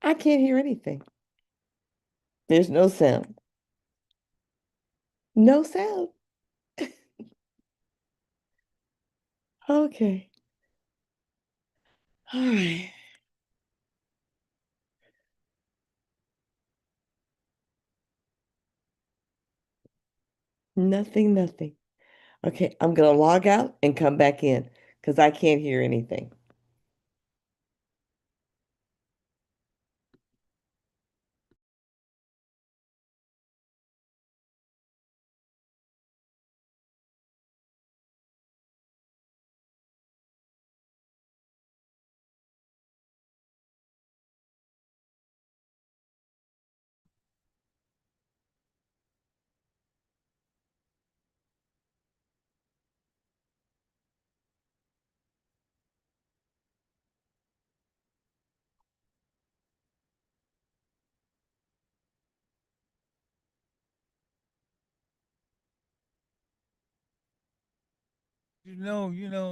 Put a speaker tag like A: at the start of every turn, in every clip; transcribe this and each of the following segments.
A: I can't hear anything. There's no sound. No sound. Okay. All right. Nothing, nothing. Okay, I'm gonna log out and come back in because I can't hear anything.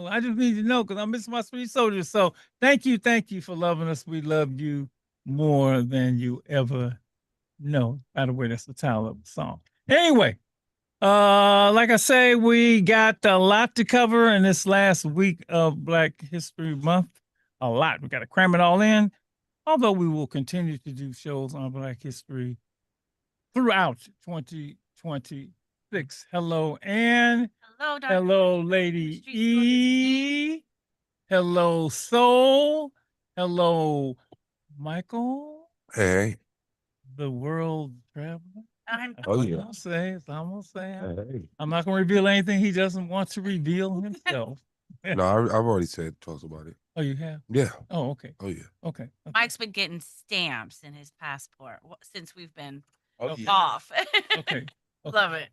B: I just need to know because I miss my sweet soldiers. So thank you for loving us. We love you more than you ever know. By the way, that's the title of the song. Anyway, like I say, we got a lot to cover in this last week of Black History Month. A lot. We got to cram it all in. Although we will continue to do shows on Black History throughout 2026. Hello, Ann.
C: Hello, Dr.
B: Hello, Lady E. Hello, Soul. Hello, Michael.
D: Hey.
B: The world traveler.
D: Oh, yeah.
B: I'm saying.
D: Hey.
B: I'm not going to reveal anything he doesn't want to reveal himself.
D: No, I've already talked about it.
B: Oh, you have?
D: Yeah.
B: Oh, okay.
D: Oh, yeah.
B: Okay.
C: Mike's been getting stamps in his passport since we've been
D: yeah.
C: off.
B: Okay.
C: Love it.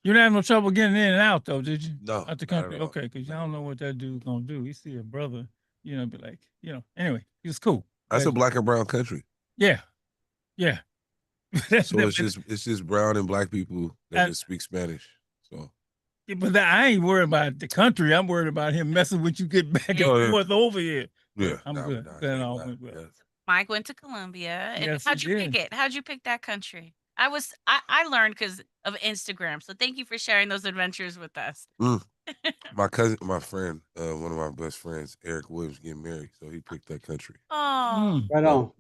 B: You didn't have no trouble getting in and out, though, did you?
D: No.
B: Out the country? Okay, because y'all don't know what that dude's going to do. He see a brother, be like, anyway, he was cool.
D: That's a black and brown country.
B: Yeah. Yeah.
D: So it's just brown and black people that just speak Spanish. So
B: yeah, but I ain't worried about the country. I'm worried about him messing with you, getting back and forth over here.
D: Yeah,
B: I'm good. That all went well.
D: Yes.
C: Mike went to Colombia. And
B: Yes,
C: how'd
B: he
C: you
B: did.
C: pick it? How'd you pick that country? I learned because of Instagram. So thank you for sharing those adventures with us.
D: My friend, one of my best friends, Eric Williams, getting married, so he picked that country.
C: Oh,
E: Right on.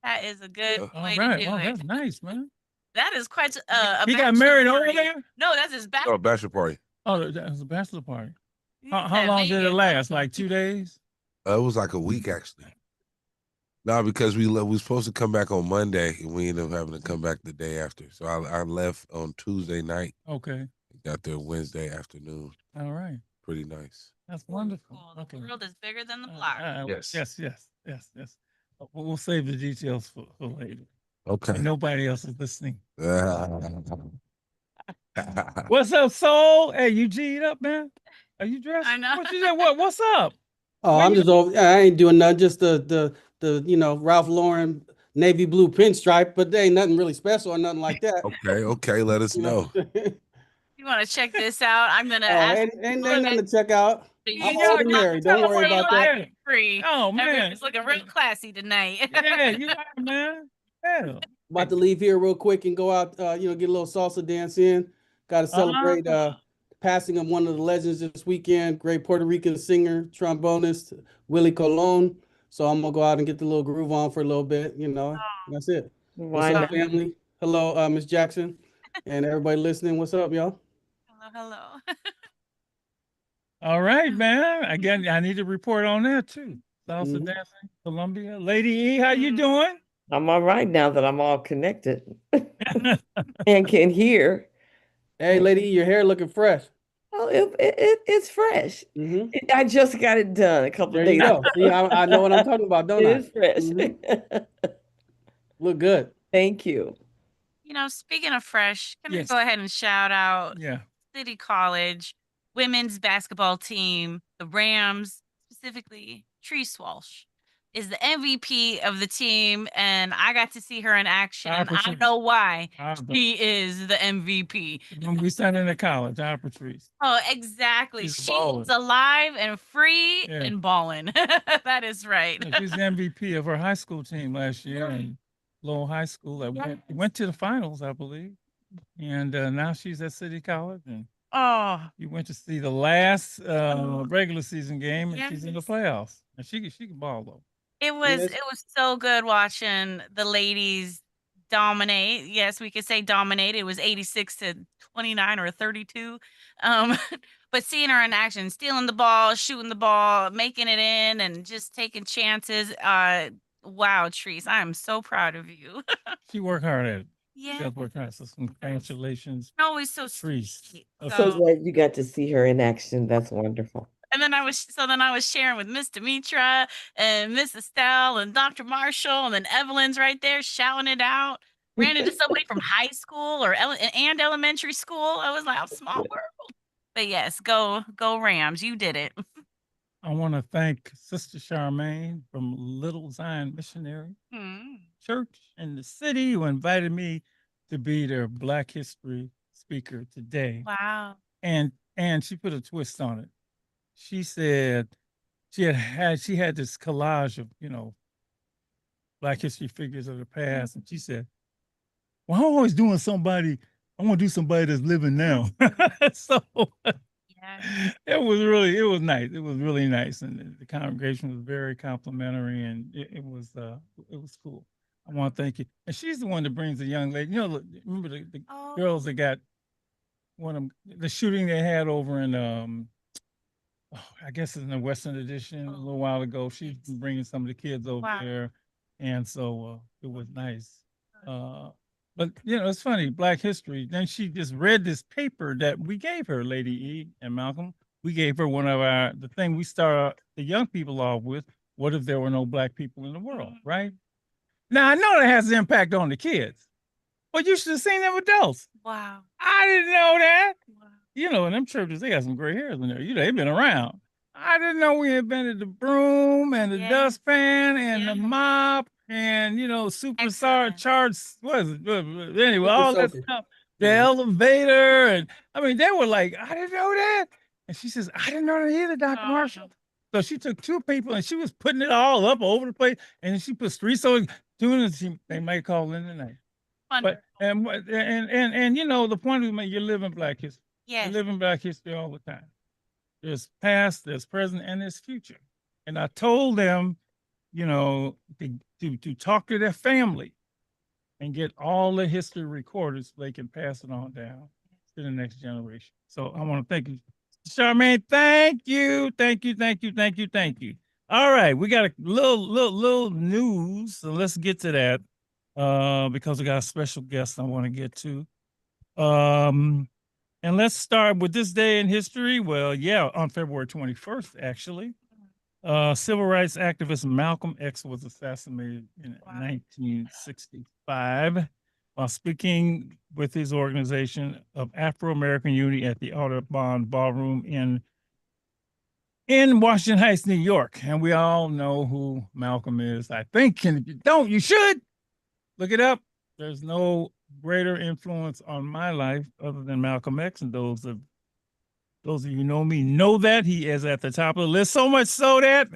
C: that is a good way
B: right.
C: to do
B: Oh,
C: it.
B: that's nice, man.
C: That is quite a
B: He got
C: bachelor
B: married over
C: party.
B: there?
C: No, that's his bachelor.
D: Oh, bachelor party.
B: Oh, that was a bachelor party. How
C: said
B: long did it
C: Vegas.
B: last? Like 2 days?
D: It was like a week actually. No, because we was supposed to come back on Monday, and we ended up having to come back the day after. So I left on Tuesday night.
B: Okay.
D: Got there Wednesday afternoon.
B: All right.
D: Pretty nice.
B: That's wonderful.
C: Cool.
B: Okay.
C: The world is bigger than the block.
D: Yes.
B: Yes. We'll save the details for later.
D: Okay.
B: And nobody else is listening.
D: What's
B: What's up, Soul? Hey, you G'd up, man? Are you dressed?
C: I know.
B: What you said? What's up?
E: Oh, I'm just over. I ain't doing nothing. Just the Ralph Lauren navy blue pinstripe, but there ain't nothing really special or nothing like that.
D: Okay. Let us know.
C: You want to check this out? I'm gonna
E: Oh,
C: ask.
E: ain't nothing to check out. I'm ordinary. Don't worry about that.
C: Free.
B: Oh man,
C: everyone's looking real classy tonight.
B: Yeah, you are, man. Yeah.
E: About to leave here real quick and go out. Get a little salsa dance in. Got to celebrate passing of one of the legends this weekend. Great Puerto Rican singer, trombonist Willie Colon. So I'm gonna go out and get the little groove on for a little bit. That's it.
A: Why
E: What's up,
A: not?
E: family? Hello, Miss Jackson, and everybody listening. What's up, y'all?
C: Hello.
B: All right, man. Again, I need to report on that too. Salsa
E: Mhm.
B: dancing, Colombia. Lady E, how you doing?
A: I'm all right now that I'm all connected and can hear.
E: Hey, lady, your hair looking fresh.
A: Oh, it's fresh.
E: Mhm.
A: I just got it done a couple
E: There
A: of days
E: you go.
A: ago.
E: See, I know what I'm talking about, don't
A: It
E: I?
A: is fresh.
E: Mhm. Look good.
A: Thank you.
C: Speaking of fresh, can
B: Yes.
C: I go ahead and shout out
B: Yeah.
C: City College women's basketball team, the Rams, specifically Treese Walsh. is the MVP of the team, and I got to see her in action. And I
B: Patrice.
C: know why
B: Arbor.
C: she is the MVP.
B: When we sent into college, our Patrice.
C: Oh, exactly.
B: She's
C: She's
B: ballin'.
C: alive and free
B: Yeah.
C: and balling. That is right.
B: Yeah, she's the MVP of her high school team last year in Lowell High School. That went to the finals, I believe. And now she's at City College, and
C: Oh,
B: you went to see the last regular season game, and she's in the
C: Yes.
B: playoffs. And she can ball though.
C: it was
E: Yes.
C: it was so good watching the ladies dominate. Yes, we could say dominate. It was 86-29 or 32. Um, but seeing her in action, stealing the ball, shooting the ball, making it in, and just taking chances. Wow, Treese, I am so proud of you.
B: She worked hard at it. She
C: Yeah,
B: does work hard. So congratulations,
C: always so
B: Treese.
C: sweet.
B: I'm
A: So
C: So,
A: glad you got to see her in action. That's wonderful.
C: and then I was sharing with Miss Demetra and Miss Estelle and Dr. Marshall, and then Evelyn's right there shouting it out. Ran into somebody from high school and elementary school. I was like, "Oh, small world." But yes, go Rams! You did it.
B: I want to thank Sister Charmaine from Little Zion Missionary
C: Hmm.
B: Church in the city who invited me to be their Black History speaker today.
C: Wow.
B: And she put a twist on it. She said she had this collage of, Black history figures of the past. And she said, well, I'm always doing somebody, I want to do somebody that's living now. So
C: Yeah.
B: it was nice. It was really nice. And the congregation was very complimentary, and it was cool. I want to thank you. And she's the one that brings the young lady. Remember the
C: Oh,
B: girls that got the shooting they had over in I guess it's in the Western Edition a little while ago. She's been bringing some of the kids over
C: Wow.
B: there, and so it was nice. But it's funny, Black History. Then she just read this paper that we gave her, Lady E and Malcolm. We gave her one of the thing we start the young people off with. What if there were no Black people in the world, right? Now I know that has an impact on the kids, but you should have seen them adults.
C: wow.
B: I didn't know that.
C: Wow.
B: In them churches, they got some gray hairs in there. They've been around. I didn't know we invented the broom and the
C: Yes.
B: dustpan and the
C: Yes.
B: mop and, superstar
C: Excellent.
B: charts. What is it? Anyway,
E: Super
B: all that
E: soaker.
B: stuff. The
E: Yeah.
B: elevator. And I mean, they were like, I didn't know that. And she says, I didn't know that either, Dr.
C: Oh.
B: Marshall. So she took two people and she was putting it all up over the place. And she put three. So they might call in tonight.
C: Wonderful.
B: But the point is, you live in Black history.
C: Yes.
B: You live in Black history all the time. There's past, there's present, and there's future. And I told them, to talk to their family and get all the history recorded so they can pass it on down to the next generation. So I want to thank you, Charmaine. Thank you. All right, we got a little news, so let's get to that. Because we got a special guest I want to get to. And let's start with this day in history. Well, yeah, on February 21st, actually, civil rights activist Malcolm X was assassinated in 1965 while speaking with his organization of Afro-American Unity at the Audubon Ballroom in Washington Heights, New York. And we all know who Malcolm is, I think. And if you don't, you should look it up. There's no greater influence on my life other than Malcolm X, and those of you who know me know that he is at the top of the list. So much so that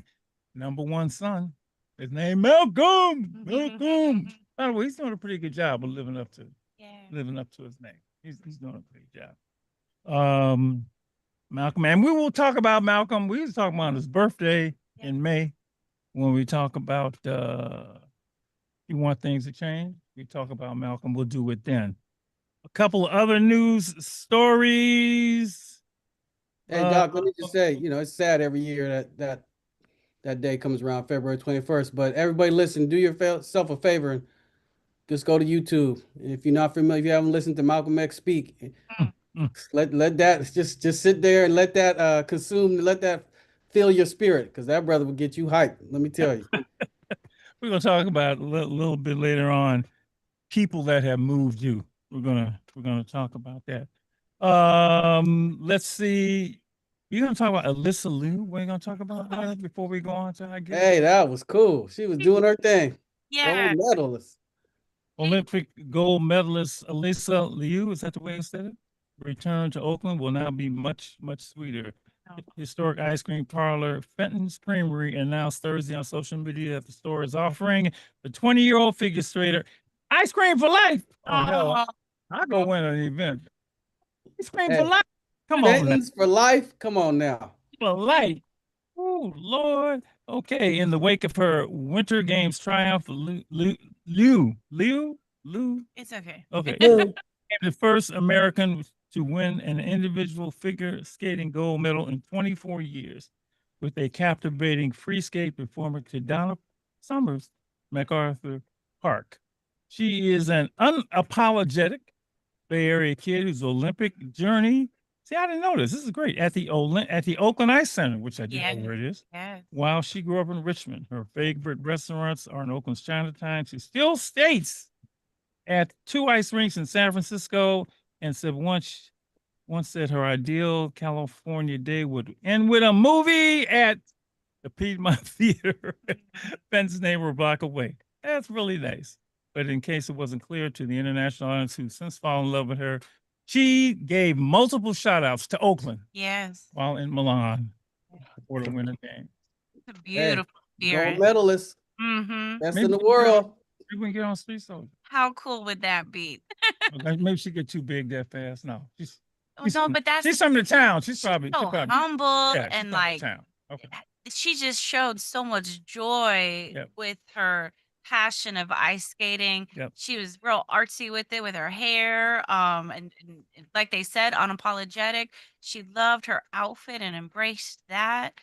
B: number one son, his name Malcolm. By the way, he's doing a pretty good job of living up to his name. He's doing a pretty good job. Malcolm, and we will talk about Malcolm. We was talking about his birthday in May when we talk about you want things to change. We talk about Malcolm. We'll do it then. A couple of other news stories.
E: Hey, Doc, let me just say, it's sad every year that day comes around February 21st, but everybody listen, do yourself a favor and just go to YouTube. And if you're not familiar, if you haven't listened to Malcolm X speak, let that just sit there and let that let that fill your spirit, because that brother will get you hyped. Let me tell you.
B: We're going to talk about a little bit later on people that have moved you. We're gonna talk about that. Let's see. You're gonna talk about Alyssa Liu. We're gonna talk about that before we go on to our guest.
E: Hey, that was cool. She was doing her thing.
C: Yeah.
E: Gold medalist.
B: Olympic gold medalist Alyssa Liu, is that the way you said it? Return to Oakland will now be much, much sweeter.
C: Oh.
B: Historic ice cream parlor Fenton's Creamery announced Thursday on social media that the store is offering the 20-year-old figure skater ice cream for life. Oh, hell,
C: Oh,
B: I'll go win an event. Ice cream
E: Hey,
B: for life. Come on now.
E: Fenton's for life. Come on now.
B: For life. Oh, Lord. Okay, in the wake of her Winter Games triumph, Liu,
C: it's okay.
B: okay,
A: Lou,
B: became the first American to win an individual figure skating gold medal in 24 years with a captivating free skate performance to Donna Summers, MacArthur Park. She is an unapologetic Bay Area kid whose Olympic journey. See, I didn't know this. This is great. At the Oakland Ice Center, which I didn't know where it is.
C: Yes.
B: While she grew up in Richmond, her favorite restaurants are in Oakland's Chinatown. She still stays at 2 ice rinks in San Francisco, and said once said her ideal California day would end with a movie at the Piedmont Theater, Fenton's neighbor a block away. That's really nice. But in case it wasn't clear to the international audience who since fallen in love with her, she gave multiple shout outs to Oakland
C: Yes.
B: while in Milan for the winter game.
C: It's a beautiful
E: Gold
C: spirit.
E: medalist.
C: Mm-hmm.
E: Best
B: Maybe
E: in the
B: we can get-
E: world.
B: Maybe we can get on Street Soldier.
C: How cool would that be?
B: Okay, maybe she get too big that fast. No, she's
C: Oh, no, but that's
B: she's
C: the
B: from the
C: thing.
B: town. She's
C: She's
B: probably
C: so humble
B: yeah, she's
C: and
B: from the
C: like
B: town. Okay.
C: she just showed so much joy
B: Yep.
C: with her passion of ice skating.
B: Yep.
C: She was real artsy with it, with her hair. And like they said, unapologetic. She loved her outfit and embraced that.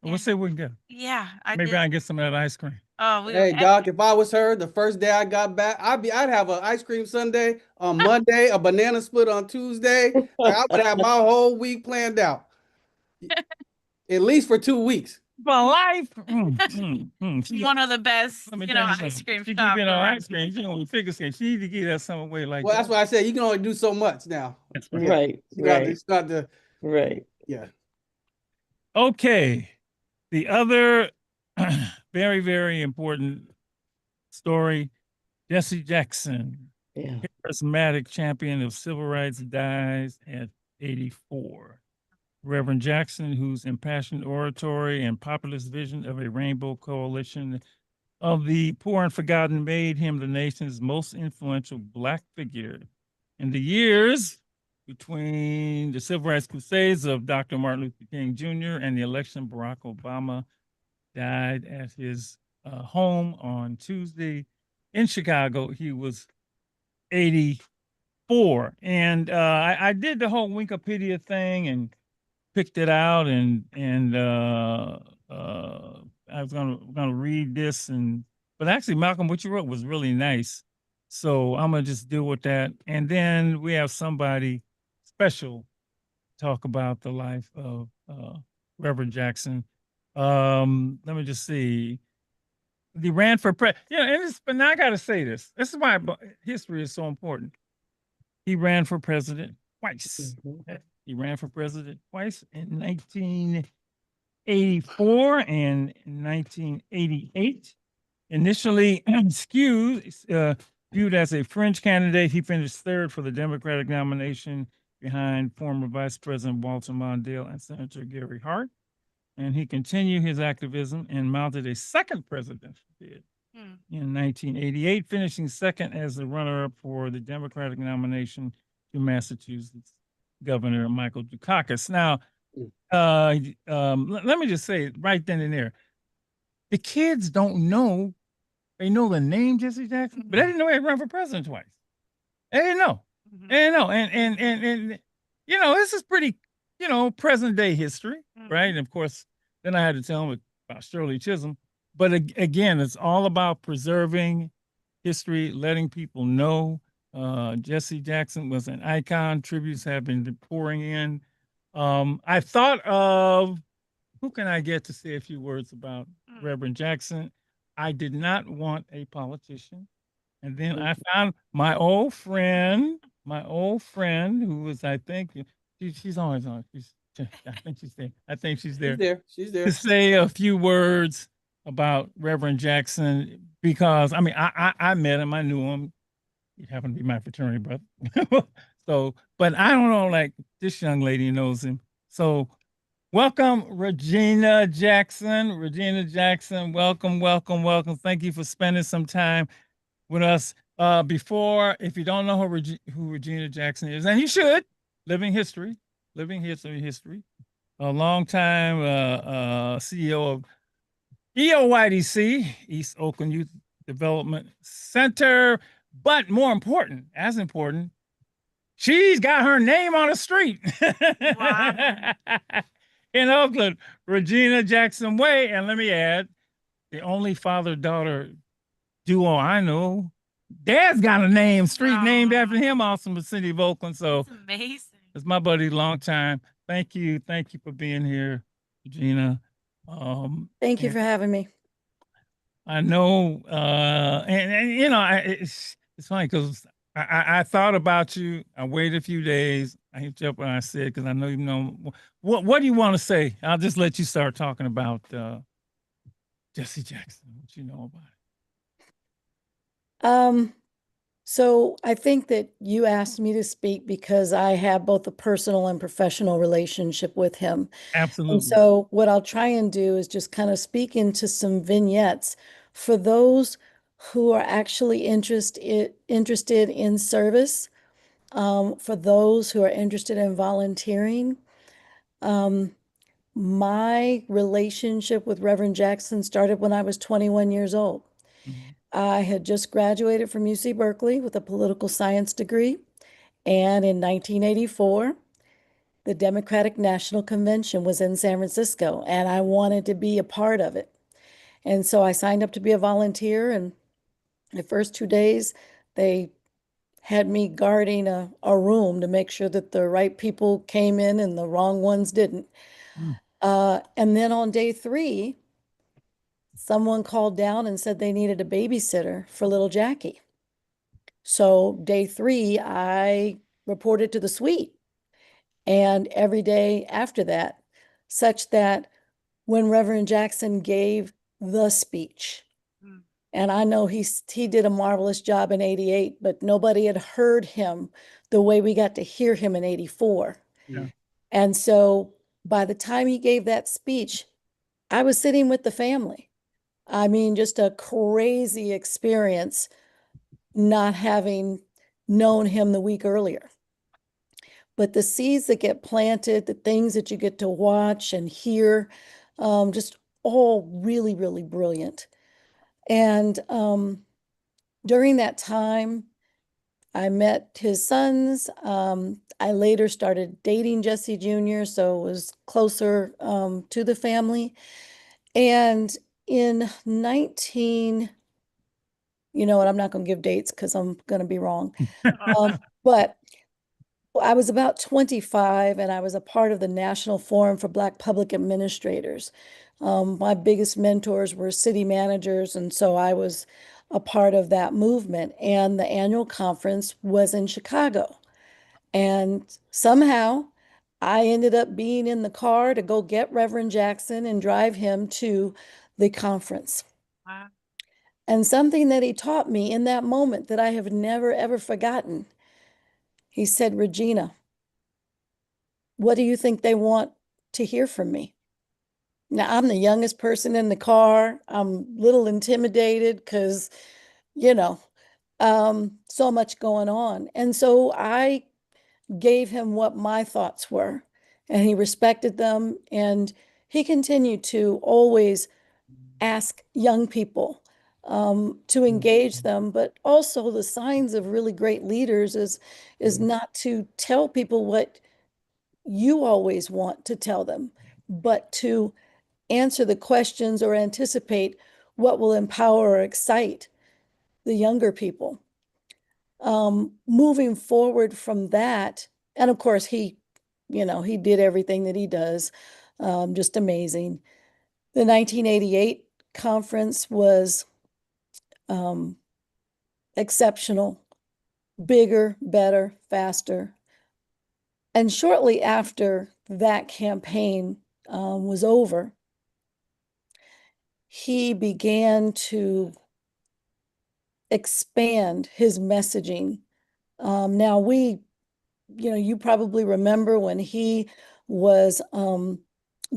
B: We'll
C: and
B: see what we can get.
C: yeah,
B: Maybe I can get some of that ice cream.
C: oh,
E: Hey, Doc, if I was her, the first day I got back, I'd have an ice cream sundae on Monday, a banana split on Tuesday. I would have my whole week planned out. At least for 2 weeks.
B: For life. She,
C: one of the best,
B: let me
C: you
B: tell
C: know,
B: you
C: ice
B: something.
C: cream
B: She
C: shop
B: keep getting on
C: around.
B: ice cream. She gonna be figure skate. She need to give that some away like
E: Well, that's
B: that.
E: why I said you can only do so much now.
B: That's
E: Yeah.
B: right.
A: right,
E: You got
A: right,
E: to start to,
A: right.
E: yeah.
B: Okay. The other very, very important story, Jesse Jackson,
A: Yeah.
B: charismatic champion of civil rights, dies at 84. Reverend Jackson, whose impassioned oratory and populist vision of a rainbow coalition of the poor and forgotten made him the nation's most influential Black figure. In the years between the civil rights crusades of Dr. Martin Luther King Jr. and the election of Barack Obama, died at his home on Tuesday in Chicago. He was 84. And I did the whole Wikipedia thing and picked it out, and I was gonna read this, but actually Malcolm, what you wrote was really nice. So I'm gonna just deal with that. And then we have somebody special talk about the life of Reverend Jackson. Let me just see. He ran for but now I gotta say this. This is why history is so important. He ran for president twice.
A: Mhm.
B: He ran for president twice in 1984 and 1988. Initially viewed as a fringe candidate, he finished third for the Democratic nomination behind former Vice President Walter Mondale and Senator Gary Hart. And he continued his activism and mounted a second presidential bid in 1988, finishing second as the runner-up for the Democratic nomination to Massachusetts Governor Michael Dukakis. Now, let me just say right then and there, the kids don't know. They know the name Jesse Jackson, but they didn't know he ran for president twice. They didn't know.
C: Mhm.
B: They didn't know. And this is pretty, present day history, right? And of course, then I had to tell them about Shirley Chisholm. But again, it's all about preserving history, letting people know. Jesse Jackson was an icon. Tributes have been pouring in. I thought of who can I get to say a few words about Reverend Jackson. I did not want a politician. And then I found my old friend who was, I think, she's always on. She's I think she's there. I think she's
E: She's
B: there.
E: there. She's there.
B: To say a few words about Reverend Jackson, because I mean, I met him, I knew him. He happened to be my fraternity brother. So, but I don't know, like this young lady knows him. So, welcome, Regina Jackson. Regina Jackson, welcome, welcome, welcome. Thank you for spending some time with us. Before, if you don't know who Regina Jackson is, and you should, living history, history. A long time CEO of EOYDC, East Oakland Youth Development Center. But more important, as important, she's got her name on a street
C: Wow.
B: in Oakland, Regina Jackson Way. And let me add, the only father-daughter duo I know. Dad's got a name, street named after him, also in the city of Oakland. So
C: That's amazing.
B: it's my buddy, long time. Thank you for being here, Regina.
F: Thank you
B: and
F: for having me.
B: I know, and you know, it's funny because I thought about you. I waited a few days. I hit you up and I said, because I know you know what do you want to say? I'll just let you start talking about Jesse Jackson. What you know about it?
F: So I think that you asked me to speak because I have both a personal and professional relationship with him.
B: Absolutely.
F: And so what I'll try and do is just kind of speak into some vignettes for those who are actually interested in service, for those who are interested in volunteering. My relationship with Reverend Jackson started when I was 21 years old.
B: Mhm.
F: I had just graduated from UC Berkeley with a political science degree. And in 1984, the Democratic National Convention was in San Francisco, and I wanted to be a part of it. And so I signed up to be a volunteer. And the first 2 days, they had me guarding a room to make sure that the right people came in and the wrong ones didn't.
B: Mm.
F: And then on day 3, someone called down and said they needed a babysitter for little Jackie. So day 3, I reported to the suite, and every day after that, such that when Reverend Jackson gave the speech,
C: Mm.
F: and I know he did a marvelous job in 88, but nobody had heard him the way we got to hear him in 84.
B: Yeah.
F: And so by the time he gave that speech, I was sitting with the family. I mean, just a crazy experience not having known him the week earlier. But the seeds that get planted, the things that you get to watch and hear, just all really, really brilliant. And during that time, I met his sons. I later started dating Jesse Jr., so it was closer to the family. And in 19, you know what, I'm not going to give dates because I'm going to be wrong. But I was about 25 and I was a part of the National Forum for Black Public Administrators. My biggest mentors were city managers, and so I was a part of that movement. And the annual conference was in Chicago. And somehow I ended up being in the car to go get Reverend Jackson and drive him to the conference.
C: Wow.
F: And something that he taught me in that moment that I have never, ever forgotten. He said, Regina, what do you think they want to hear from me? Now, I'm the youngest person in the car. I'm a little intimidated because, you know, so much going on. And so I gave him what my thoughts were, and he respected them. And he continued to always ask young people to engage them, but also the signs of really great leaders is not to tell people what you always want to tell them, but to answer the questions or anticipate what will empower or excite the younger people. Moving forward from that, and of course he did everything that he does, just amazing. The 1988 conference was exceptional, bigger, better, faster. And shortly after that campaign was over, he began to expand his messaging. Now you probably remember when he was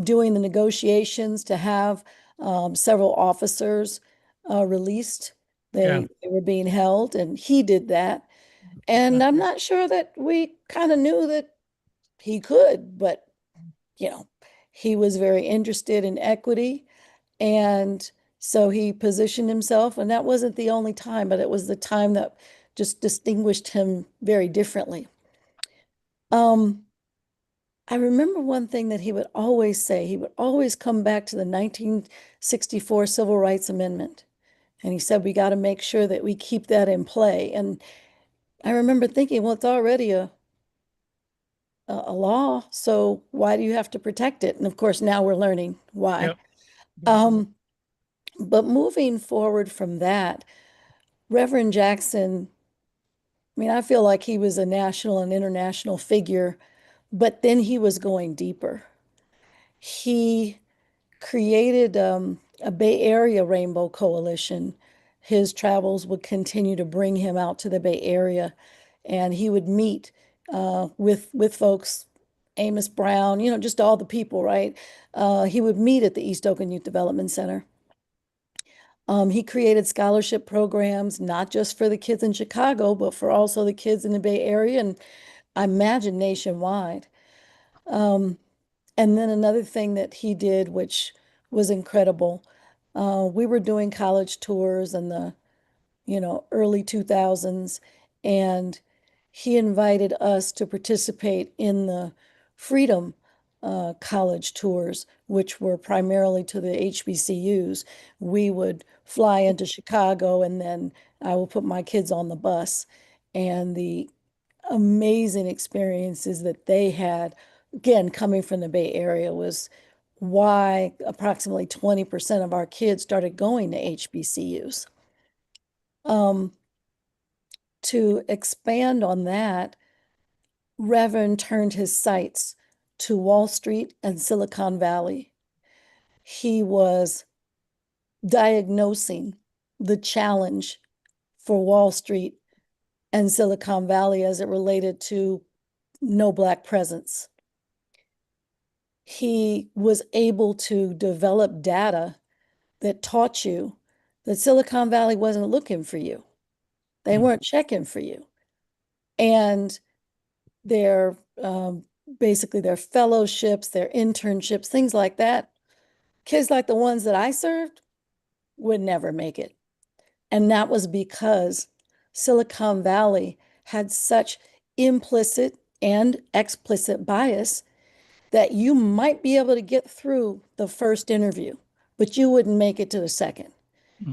F: doing the negotiations to have several officers released.
B: Yeah.
F: They were being held, and he did that. And I'm not sure that we kind of knew that he could, but he was very interested in equity. And so he positioned himself, and that wasn't the only time, but it was the time that just distinguished him very differently. I remember one thing that he would always say. He would always come back to the 1964 Civil Rights Amendment. And he said, we got to make sure that we keep that in play. And I remember thinking, well, it's already a law, so why do you have to protect it? And of course, now we're learning why.
B: Yep.
F: But moving forward from that, Reverend Jackson, I mean, I feel like he was a national and international figure, but then he was going deeper. He created a Bay Area Rainbow Coalition. His travels would continue to bring him out to the Bay Area, and he would meet with folks, Amos Brown, just all the people, right? He would meet at the East Oakland Youth Development Center. He created scholarship programs, not just for the kids in Chicago, but for also the kids in the Bay Area, and I imagine nationwide. And then another thing that he did, which was incredible, we were doing college tours in the early 2000s, and he invited us to participate in the Freedom college tours, which were primarily to the HBCUs. We would fly into Chicago, and then I would put my kids on the bus, and the amazing experiences that they had, again, coming from the Bay Area, was why approximately 20% of our kids started going to HBCUs. To expand on that, Reverend turned his sights to Wall Street and Silicon Valley. He was diagnosing the challenge for Wall Street and Silicon Valley as it related to no Black presence. He was able to develop data that taught you that Silicon Valley wasn't looking for you. They weren't checking for you. And their basically their fellowships, their internships, things like that, kids like the ones that I served would never make it. And that was because Silicon Valley had such implicit and explicit bias that you might be able to get through the first interview, but you wouldn't make it to the second.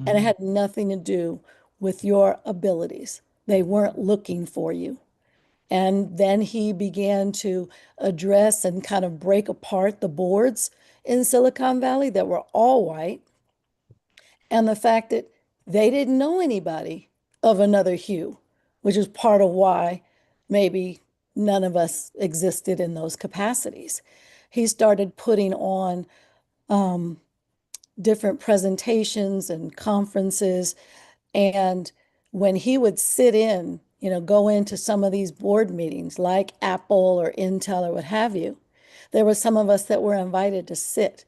F: And it had nothing to do with your abilities. They weren't looking for you. And then he began to address and kind of break apart the boards in Silicon Valley that were all white, and the fact that they didn't know anybody of another hue, which is part of why maybe none of us existed in those capacities. He started putting on different presentations and conferences. And when he would sit in, go into some of these board meetings like Apple or Intel or what have you, there were some of us that were invited to sit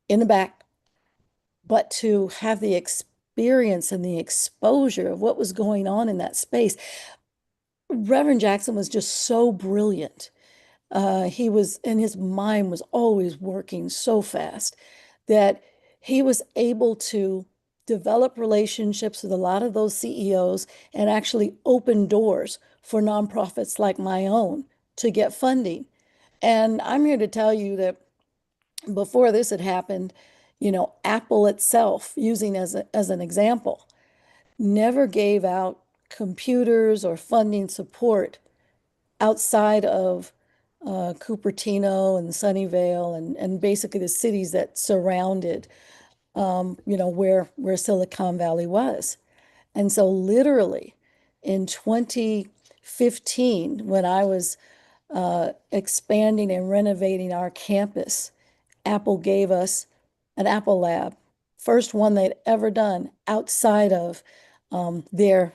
F: in the back, but to have the experience and the exposure of what was going on in that space. Reverend Jackson was just so brilliant. He was, and his mind was always working so fast that he was able to develop relationships with a lot of those CEOs and actually open doors for nonprofits like my own to get funding. And I'm here to tell you that before this had happened, Apple itself, using as an example, never gave out computers or funding support outside of Cupertino and Sunnyvale and basically the cities that surrounded where Silicon Valley was. And so literally in 2015, when I was expanding and renovating our campus, Apple gave us an Apple Lab, first one they'd ever done outside of their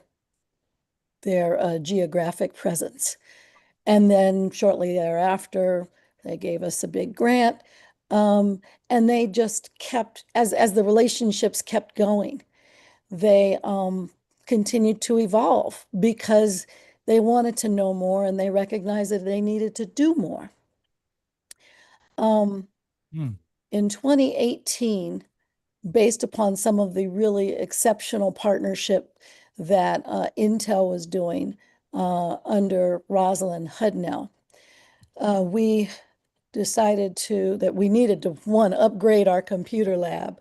F: geographic presence. And then shortly thereafter, they gave us a big grant. And they just kept, as the relationships kept going, they continued to evolve because they wanted to know more and they recognized that they needed to do more.
B: Mm.
F: In 2018, based upon some of the really exceptional partnership that Intel was doing under Rosalind Hudnell, we decided that we needed to, one, upgrade our computer lab,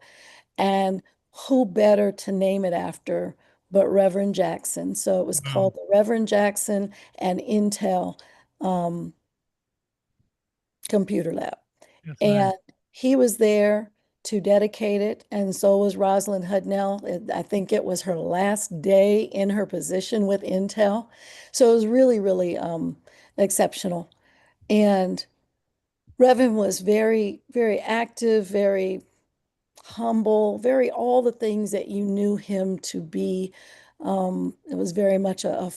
F: and who better to name it after but Reverend Jackson. So it was
B: Wow.
F: called the Reverend Jackson and Intel Computer Lab.
B: That's
F: And
B: nice.
F: he was there to dedicate it, and so was Rosalind Hudnell. I think it was her last day in her position with Intel. So it was really, really exceptional. And Reverend was very, very active, very humble, very all the things that you knew him to be. It was very much a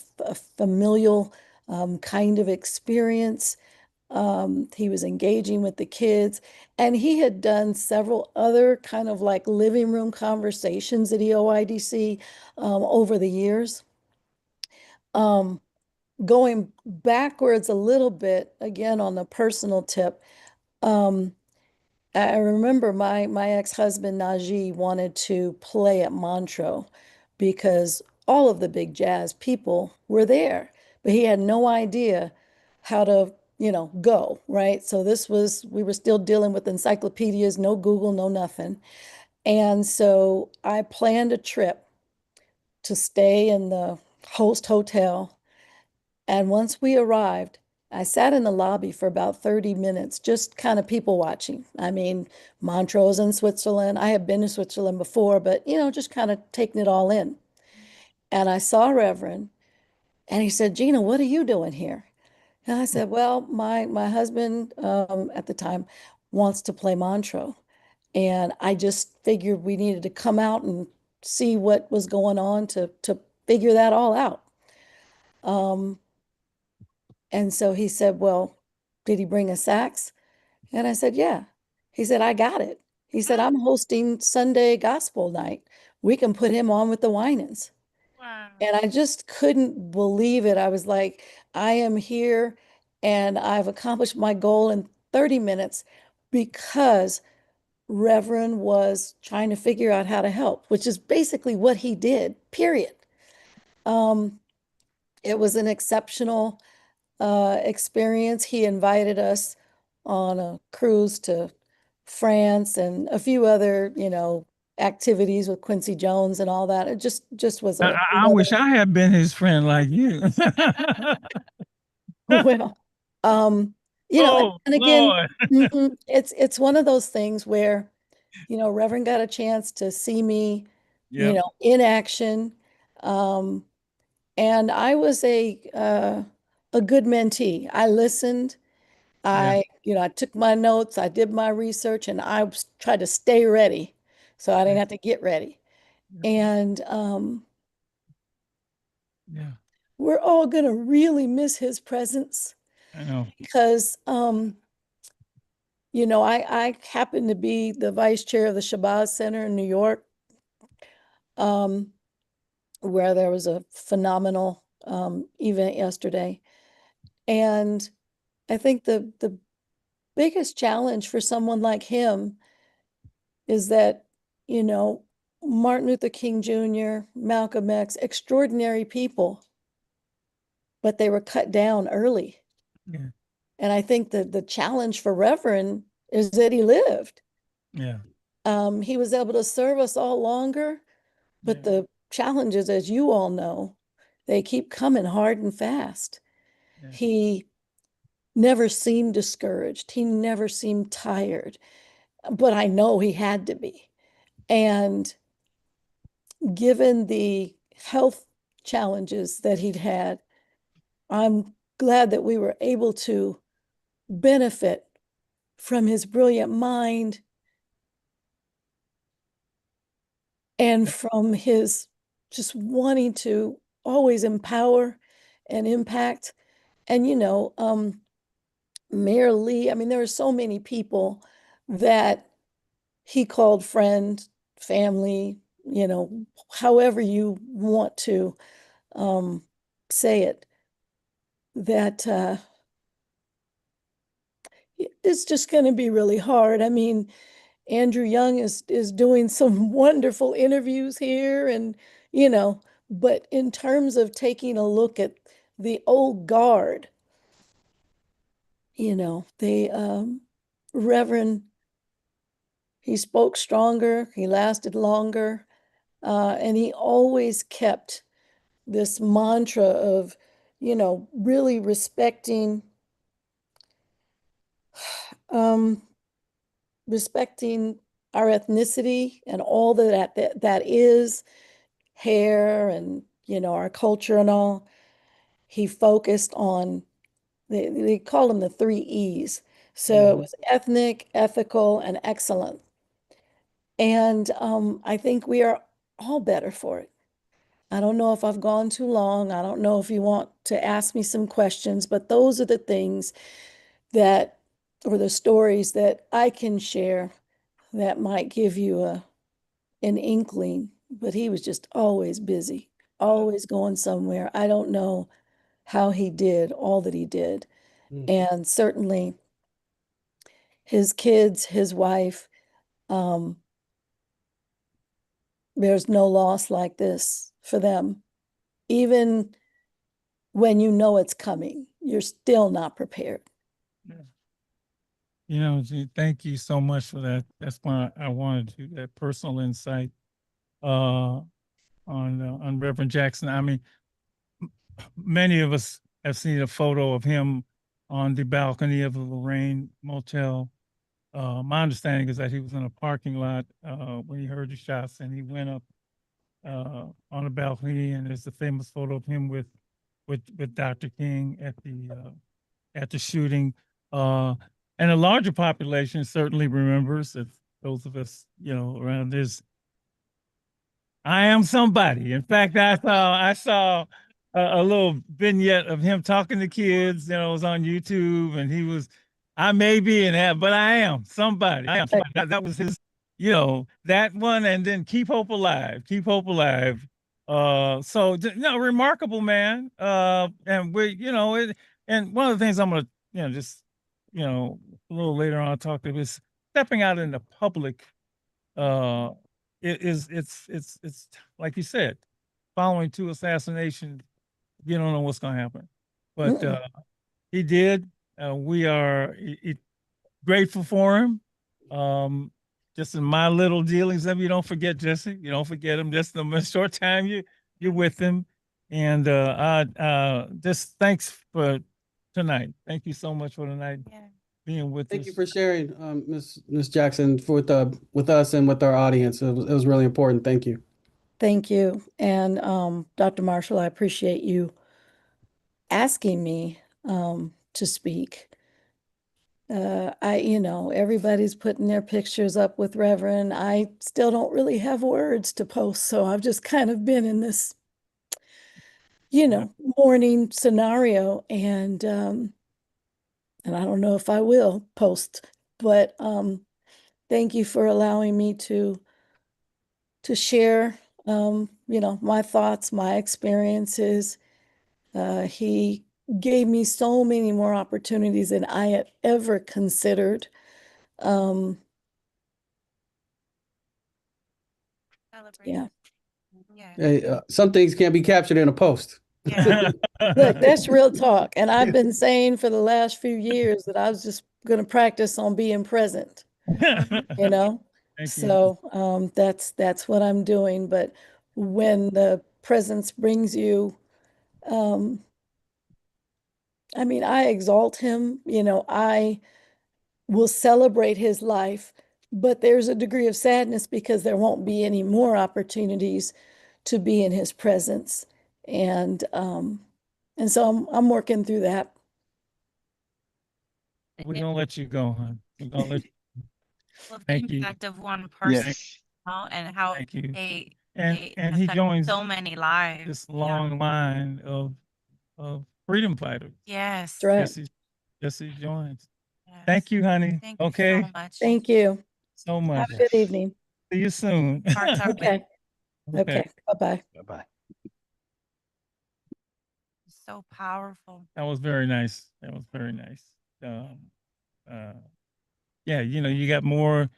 F: familial kind of experience. He was engaging with the kids, and he had done several other kind of like living room conversations at EOIDC over the years. Going backwards a little bit, again on the personal tip, I remember my ex-husband Najee wanted to play at Montreux because all of the big jazz people were there, but he had no idea how to, go, right? So we were still dealing with encyclopedias, no Google, no nothing. And so I planned a trip to stay in the host hotel. And once we arrived, I sat in the lobby for about 30 minutes, just kind of people watching. I mean, Montreux in Switzerland. I had been to Switzerland before, but, just kind of taking it all in. And I saw Reverend, and he said, Gina, what are you doing here? And I said, well, my husband at the time wants to play Montreux. And I just figured we needed to come out and see what was going on to figure that all out. And so he said, well, did he bring a sax? And I said, yeah. He said, I got it. He said, I'm hosting Sunday gospel night. We can put him on with the Winans.
C: Wow.
F: And I just couldn't believe it. I was like, I am here and I've accomplished my goal in 30 minutes because Reverend was trying to figure out how to help, which is basically what he did, period. It was an exceptional experience. He invited us on a cruise to France and a few other, activities with Quincy Jones and all that. It just was
B: I wish I had been his friend like you.
F: well,
B: Oh,
F: and again,
B: Lord.
F: it's one of those things where, Reverend got a chance to see me,
B: Yep.
F: in action. And I was a good mentee. I listened.
B: Yeah.
F: I took my notes, I did my research, and tried to stay ready so I didn't
B: Yeah.
F: have to get ready.
B: Yeah.
F: And
B: Yeah.
F: we're all gonna really miss his presence
B: I know.
F: because I happen to be the vice chair of the Shabazz Center in New York, where there was a phenomenal event yesterday. And I think the biggest challenge for someone like him is that, Martin Luther King Jr., Malcolm X, extraordinary people, but they were cut down early.
B: Yeah.
F: And I think that the challenge for Reverend is that he lived.
B: Yeah.
F: He was able to serve us all longer, but
B: Yeah.
F: the challenges, as you all know, they keep coming hard and fast.
B: Yeah.
F: He never seemed discouraged. He never seemed tired, but I know he had to be. And given the health challenges that he'd had, I'm glad that we were able to benefit from his brilliant mind and from his just wanting to always empower and impact. And, Mayor Lee, I mean, there are so many people that he called friend, family, however you want to say it, that it's just going to be really hard. I mean, Andrew Young is doing some wonderful interviews here, and but in terms of taking a look at the old guard, they Reverend, he spoke stronger, he lasted longer, and he always kept this mantra of, really respecting um respecting our ethnicity and all that is hair and our culture and all. He focused on they call them the 3 E's. So it was ethnic, ethical, and excellent. And I think we are all better for it. I don't know if I've gone too long. I don't know if you want to ask me some questions, but those are the things that, or the stories that I can share that might give you an inkling. But he was just always busy, always going somewhere. I don't know how he did all that he did. And certainly his kids, his wife, there's no loss like this for them. Even when you know it's coming, you're still not prepared.
B: Thank you so much for that. That's why I wanted to that personal insight on Reverend Jackson. I mean, many of us have seen a photo of him on the balcony of the Lorraine Motel. My understanding is that he was in a parking lot when he heard the shots, and he went up on the balcony, and there's a famous photo of him with Dr. King at the shooting. And a larger population certainly remembers, if those of us around this. I am somebody. In fact, I saw a little vignette of him talking to kids. It was on YouTube, and he was, I may be in that, but I am somebody. I am somebody. That was his, that one, and then keep hope alive. Keep hope alive. So remarkable man. And and one of the things I'm gonna, just, a little later on talk to is stepping out in the public. It's like you said, following 2 assassinations, you don't know what's going to happen, but he did. We are grateful for him. Just in my little dealings of you, don't forget Jesse. You don't forget him. Just the short time you're with him, and just thanks for tonight. Thank you so much for tonight.
C: Yeah.
B: Being with
E: Thank
B: us.
E: you for sharing, Ms. Jackson, with us and with our audience. It was really important. Thank you.
F: Thank you. And Dr. Marshall, I appreciate you asking me to speak. Everybody's putting their pictures up with Reverend. I still don't really have words to post, so I've just kind of been in this, mourning scenario, and I don't know if I will post, but thank you for allowing me to share, my thoughts, my experiences. He gave me so many more opportunities than I had ever considered. Yeah.
C: Yeah.
E: Hey, some things can't be captured in a post.
C: Yeah.
F: Look, that's real talk. And I've been saying for the last few years that I was just going to practice on being present,
B: Thank you.
F: So that's what I'm doing. But when the presence brings you, I mean, I exalt him, I will celebrate his life, but there's a degree of sadness because there won't be any more opportunities to be in his presence. And And so I'm working through that.
B: We're gonna let you go, hon. We're gonna let
C: Well, the
B: Thank you.
C: impact of one person,
B: Yes.
C: and how
B: Thank you.
C: they
B: And
C: they
B: and he
C: affect
B: joins
C: so many lives.
B: this
C: Yeah.
B: long line of freedom fighters.
C: Yes.
F: That's right.
B: Jesse joins.
C: Yes.
B: Thank you, honey.
C: Thank you
B: Okay.
C: so much.
F: Thank you.
B: So
F: Have
B: much.
F: a good evening.
B: See you soon.
C: Hearts are with you.
F: Okay. Okay. Bye-bye.
G: Bye-bye.
C: So powerful.
B: That was very nice. That was very nice. Yeah, you got more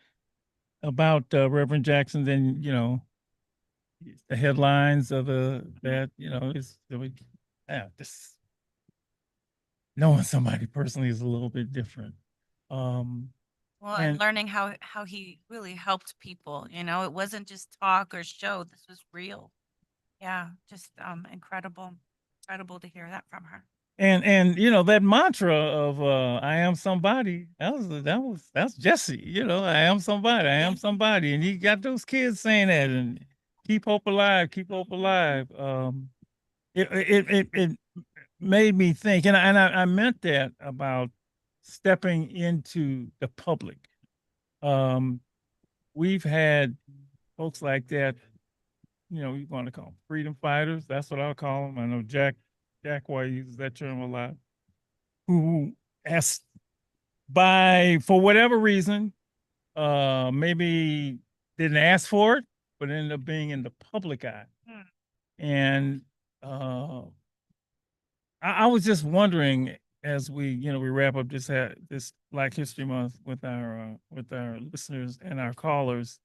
B: about Reverend Jackson than the headlines of that. This knowing somebody personally is a little bit different.
C: Well,
B: And-
C: and learning how he really helped people, it wasn't just talk or show. This was real. Yeah, just incredible to hear that from her.
B: And that mantra of I am somebody, that's Jesse, I am somebody, I am somebody. And he got those kids saying that and keep hope alive, keep hope alive. It made me think, and I meant that about stepping into the public. We've had folks like that, you want to call them freedom fighters. That's what I'll call them. I know Jack White uses that term a lot. Who asked for whatever reason, maybe didn't ask for it, but ended up being in the public eye. And I was just wondering, as we wrap up this Black History Month with our listeners and our callers.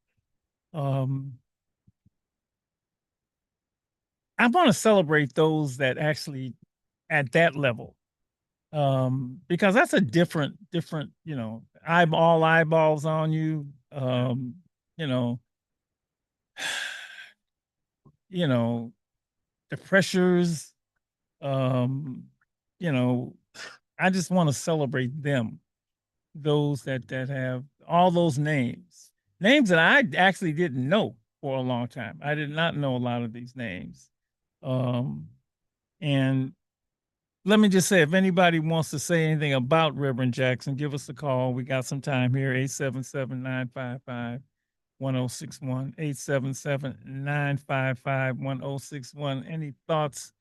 B: I want to celebrate those that actually at that level, because that's a different, all eyeballs on you, the pressures, I just want to celebrate them, those that have all those names that I actually didn't know for a long time. I did not know a lot of these names. And let me just say, if anybody wants to say anything about Reverend Jackson, give us a call. We got some time here, 877-955-1061, 877-955-1061. Any thoughts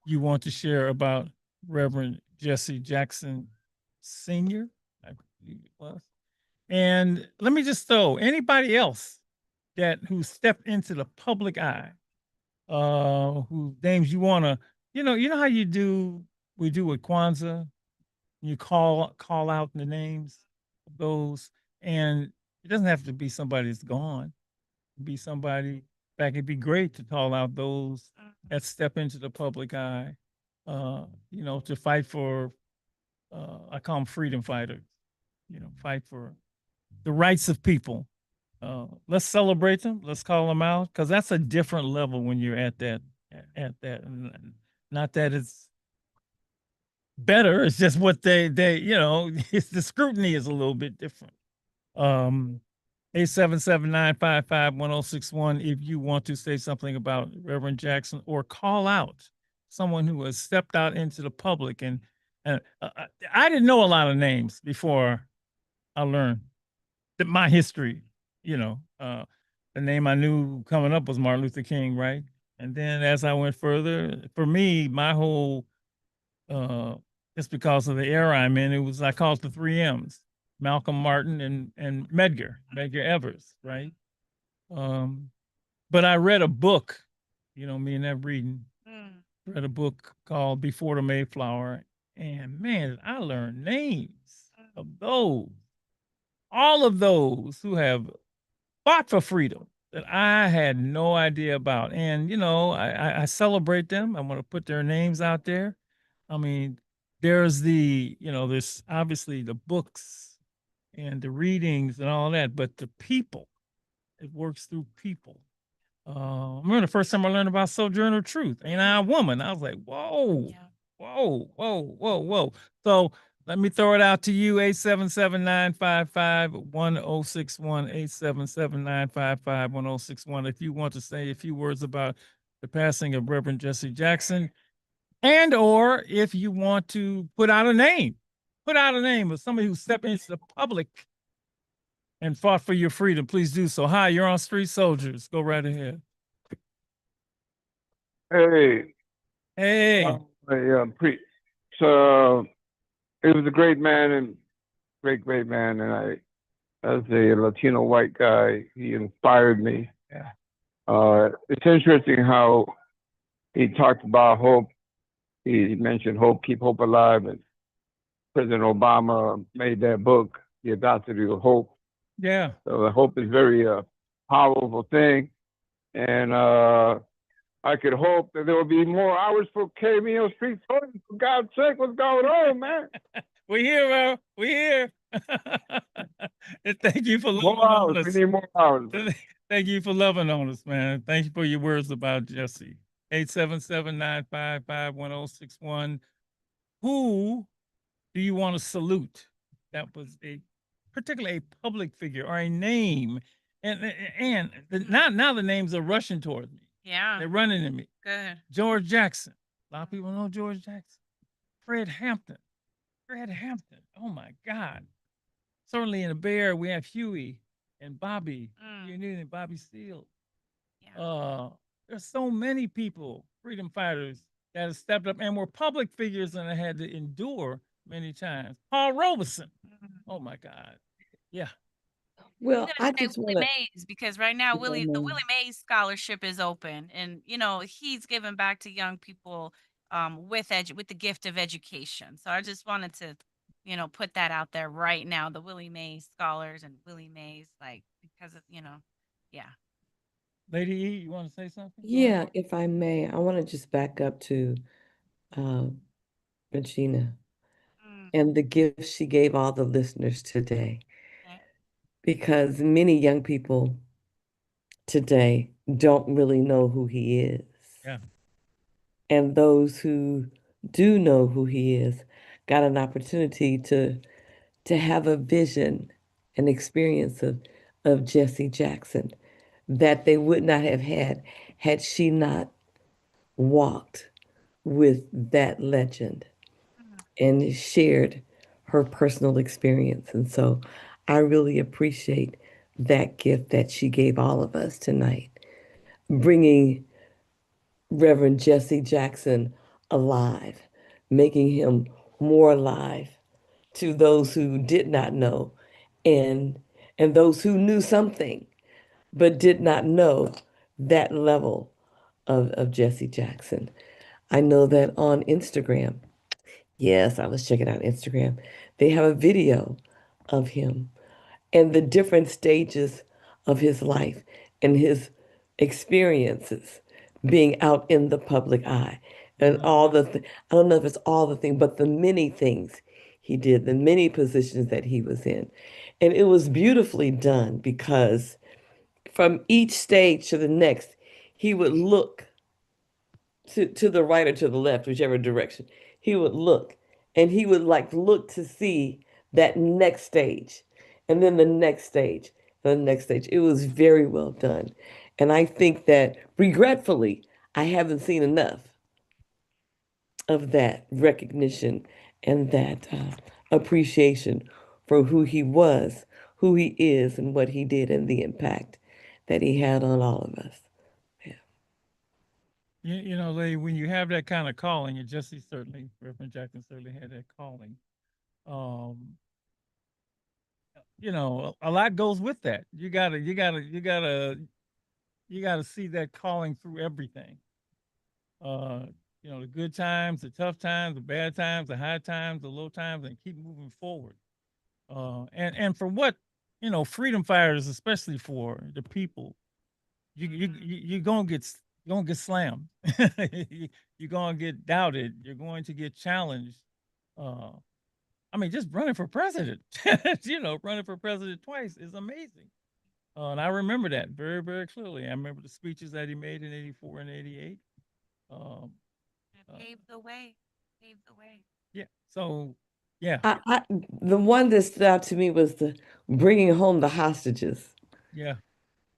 B: you want to share about Reverend Jesse Jackson Sr.? I believe it was. And let me just throw anybody else who stepped into the public eye, whose names you want to, you know how we do with Kwanzaa, you call out the names of those, and it doesn't have to be somebody that's gone. It could be somebody. In fact, it'd be great to call out those that step into the public eye, to fight for, I call them freedom fighters, fight for the rights of people. Let's celebrate them. Let's call them out, because that's a different level when you're at that. Not that it's better. It's just what they it's the scrutiny is a little bit different. 877-955-1061 if you want to say something about Reverend Jackson or call out someone who has stepped out into the public. And I didn't know a lot of names before I learned my history. The name I knew coming up was Martin Luther King, right? And then as I went further, for me, my whole it's because of the era I'm in. I call it the 3 M's: Malcolm, Martin, and Medgar Evers, right? But I read a book, me and that reading, read a book called Before the Mayflower, and man, I learned names of all of those who have fought for freedom that I had no idea about. And, I celebrate them. I want to put their names out there. I mean, there's there's obviously the books and the readings and all that, but the people, it works through people. I remember the first time I learned about Sojourner Truth, Ain't I a Woman? I was like, whoa, whoa. So let me throw it out to you, 877-955-1061, 877-955-1061. If you want to say a few words about the passing of Reverend Jesse Jackson, And or if you want to put out a name of somebody who stepped into the public and fought for your freedom, please do so. Hi, you're on Street Soldiers. Go right ahead.
G: Hey,
B: Hey,
G: so it was a great man and great man, and as a Latino white guy, he inspired me.
B: Yeah.
G: It's interesting how he talked about hope. He mentioned hope, keep hope alive, and President Obama made that book, The Audacity of Hope.
B: yeah.
G: So hope is very powerful thing, and I could hope that there will be more hours for KMEO Street Soldiers. For God's sake, what's going on, man?
B: We're here, bro. We're here. And thank you for loving
G: More
B: on
G: hours.
B: us.
G: We need more hours.
B: Thank you for loving on us, man. Thank you for your words about Jesse. 877-955-1061. Who do you want to salute? That was particularly a public figure or a name. Now the names are rushing towards me.
C: Yeah.
B: They're running at me.
C: Good.
B: George Jackson. A lot of people know George Jackson. Fred Hampton. Oh my God. Certainly in the Bear, we have Huey and Bobby. You knew Bobby Seale.
C: Yeah.
B: There's so many people, freedom fighters, that have stepped up and were public figures and had to endure many times. Paul Robeson. Oh my God. Yeah.
A: Well,
C: I'm
A: I
C: gonna say
A: just
C: Willie
A: want to.
C: Mays because right now the Willie Mays scholarship is open, and he's giving back to young people with the gift of education. So I just wanted to put that out there right now. The Willie Mays scholars and Willie Mays, like, because of yeah.
B: Lady E, you want to say something?
A: Yeah, if I may, I want to just back up to Regina
C: Mm,
A: and the gift she gave all the listeners today,
C: okay.
A: because many young people today don't really know who he is.
B: Yeah.
A: And those who do know who he is got an opportunity to have a vision, an experience of Jesse Jackson that they would not have had she not walked with that legend and shared her personal experience. And so I really appreciate that gift that she gave all of us tonight, bringing Reverend Jesse Jackson alive, making him more alive to those who did not know, and those who knew something but did not know that level of Jesse Jackson. I know that on Instagram, yes, I was checking out Instagram, they have a video of him and the different stages of his life and his experiences being out in the public eye and all I don't know if it's all the thing, but the many things he did, the many positions that he was in. And it was beautifully done because from each stage to the next, he would look to the right or to the left, whichever direction. He would look and he would like look to see that next stage and then the next stage, the next stage. It was very well done. And I think that regretfully, I haven't seen enough of that recognition and that appreciation for who he was, who he is, and what he did and the impact that he had on all of us.
B: Lady, when you have that kind of calling, and Reverend Jackson certainly had that calling. A lot goes with that. You gotta see that calling through everything. The good times, the tough times, the bad times, the high times, the low times, and keep moving forward. And for what, freedom fighters, especially for the people, you're gonna get slammed. You're gonna get doubted. You're going to get challenged. Just running for president, running for president twice is amazing. And I remember that very, very clearly. I remember the speeches that he made in 84 and 88.
C: Paved the way.
B: Yeah. So, yeah.
A: The one that stood out to me was the bringing home the hostages.
B: Yeah.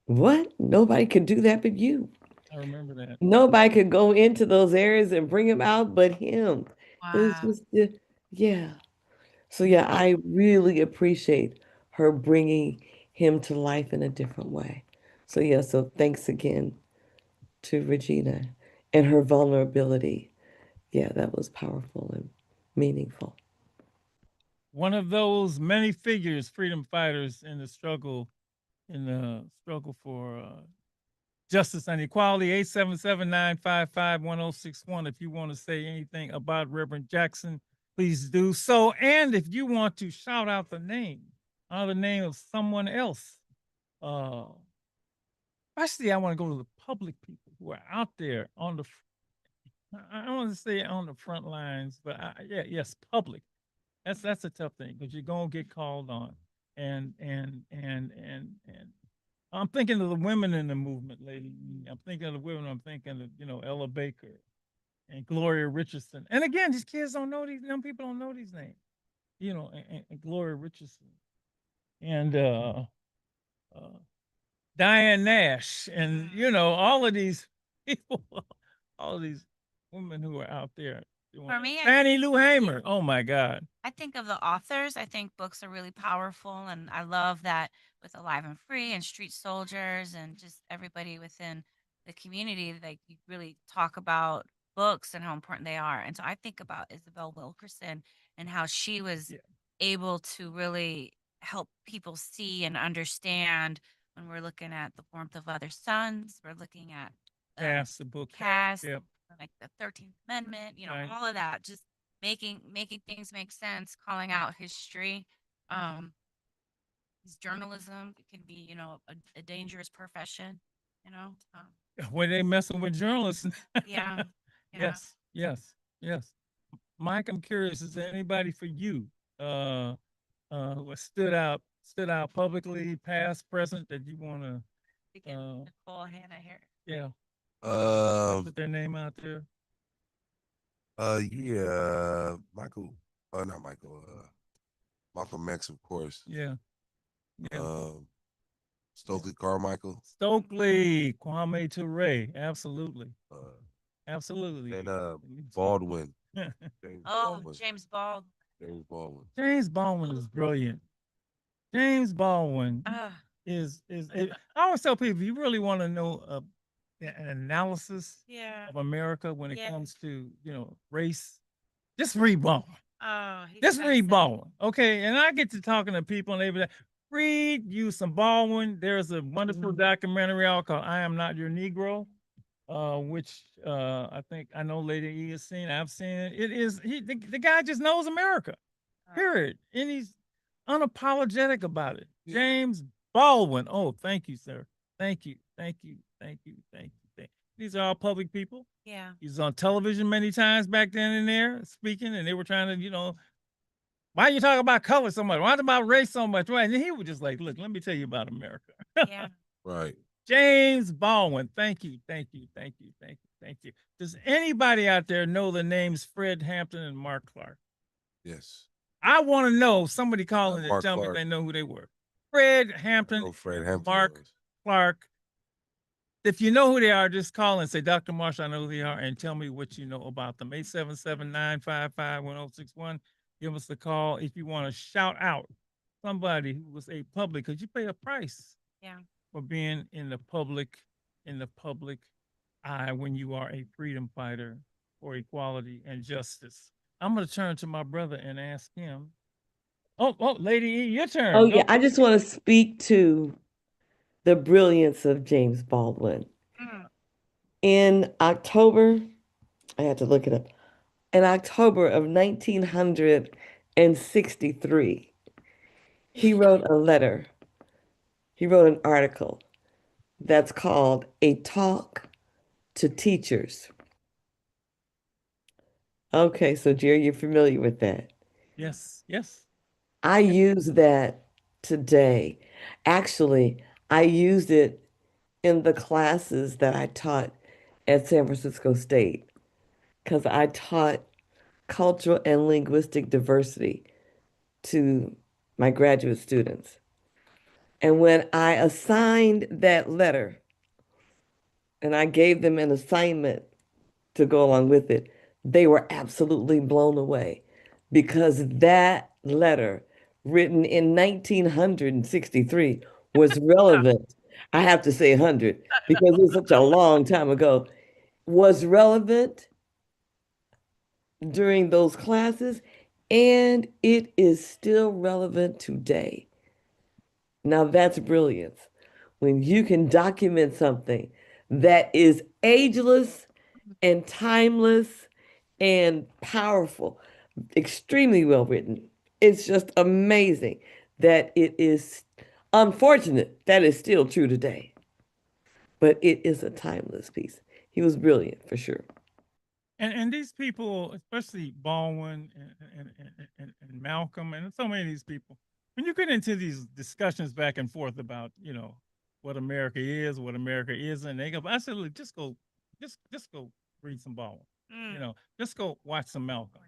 A: What? Nobody could do that but you.
B: I remember that.
A: Nobody could go into those areas and bring him out but him. It was
C: Wow.
A: just, yeah. So yeah, I really appreciate her bringing him to life in a different way. So yeah, so thanks again to Regina and her vulnerability. Yeah, that was powerful and meaningful.
B: One of those many figures, freedom fighters in the struggle for justice and equality. 877-955-1061. If you want to say anything about Reverend Jackson, please do so. And if you want to shout out the name of someone else, especially I want to go to the public people who are out there on the I don't want to say on the front lines, but yes, public. That's a tough thing because you're gonna get called on, and I'm thinking of the women in the movement, lady. I'm thinking of the women. I'm thinking of Ella Baker and Gloria Richardson. And again, these kids don't know these. Young people don't know these names. And Gloria Richardson and Diane Nash, and all of these people, all of these women who are out there.
C: For me,
B: Fannie Lou Hamer. Oh my God.
C: I think of the authors. I think books are really powerful, and I love that with Alive and Free and Street Soldiers and just everybody within the community. Like you really talk about books and how important they are. And so I think about Isabel Wilkerson and how she was
B: Yeah.
C: able to really help people see and understand when we're looking at the warmth of other suns. We're looking at
B: Pass the book.
C: Caste,
B: Yep.
C: like the 13th Amendment,
B: Right.
C: all of that, just making things make sense, calling out history. His journalism can be, a dangerous profession,
B: When they messing with journalists.
C: yeah.
B: Yes, yes, yes. Mike, I'm curious, is there anybody for you who has stood out publicly, past, present, that you want to
C: Nicole Hannah here.
B: yeah,
D: Um,
B: put their name out there?
D: yeah, Michael, not Michael, Malcolm X, of course.
B: Yeah.
D: Stokely Carmichael.
B: Stokely, Kwame Ture, absolutely.
D: Uh,
B: Absolutely.
D: and Baldwin. James
C: Oh,
D: Baldwin.
C: James Bald.
D: James Baldwin.
B: James Baldwin is brilliant. James Baldwin is I always tell people, if you really want to know an analysis
C: Yeah.
B: of America when it
C: Yeah.
B: comes to race, just read Baldwin.
C: Oh, he's
B: Just read
C: fascinating.
B: Baldwin, okay? And I get to talking to people, and they be like, read you some Baldwin. There's a wonderful documentary out called "I Am Not Your Negro," which I know Lady E has seen. I've seen it. It is the guy just knows America, period, and he's unapologetic about it.
D: Yeah.
B: James Baldwin. Oh, thank you, sir. Thank you, thank you, thank you, thank you. Thank you. These are all public people.
C: Yeah.
B: He was on television many times back then and there speaking, and they were trying to, why you talking about color so much? Why about race so much? Right? And he was just like, look, let me tell you about America.
C: Yeah.
D: Right.
B: James Baldwin. Thank you, thank you, thank you, thank you, thank you. Does anybody out there know the names Fred Hampton and Mark Clark?
D: Yes.
B: I want to know, somebody calling to
D: Mark
B: tell me
D: Clark.
B: they know who they were. Fred Hampton,
D: Oh, Fred Hampton.
B: Mark Clark. If you know who they are, just call and say, Dr. Marshall, I know who they are, and tell me what you know about them. 877-955-1061. Give us a call if you want to shout out somebody who was a public, because you pay a price for being in the public eye when you are a freedom fighter for equality and justice. I'm going to turn to my brother and ask him. Oh, Lady E, your turn.
A: Oh
B: Go.
A: yeah, I just want to speak to the brilliance of James Baldwin. In October, I had to look it up. In October of 1963, he wrote a letter. He wrote an article that's called A Talk to Teachers. Okay, so Jerry, you're familiar with that.
B: Yes, yes.
A: I use that today. Actually, I used it in the classes that I taught at San Francisco State because I taught cultural and linguistic diversity to my graduate students. And when I assigned that letter, and I gave them an assignment to go along with it, they were absolutely blown away because that letter written in 1963 was relevant. I have to say 100 because it's such a long time ago, was relevant during those classes, and it is still relevant today. Now that's brilliance. When you can document something that is ageless and timeless and powerful, extremely well written. It's just amazing that it is unfortunate that it's still true today, but it is a timeless piece. He was brilliant for sure.
B: And these people, especially Baldwin and Malcolm and so many of these people, when you get into these discussions back and forth about, what America is, what America isn't, they go, I said, look, just go read some Baldwin. Just go watch some Malcolm.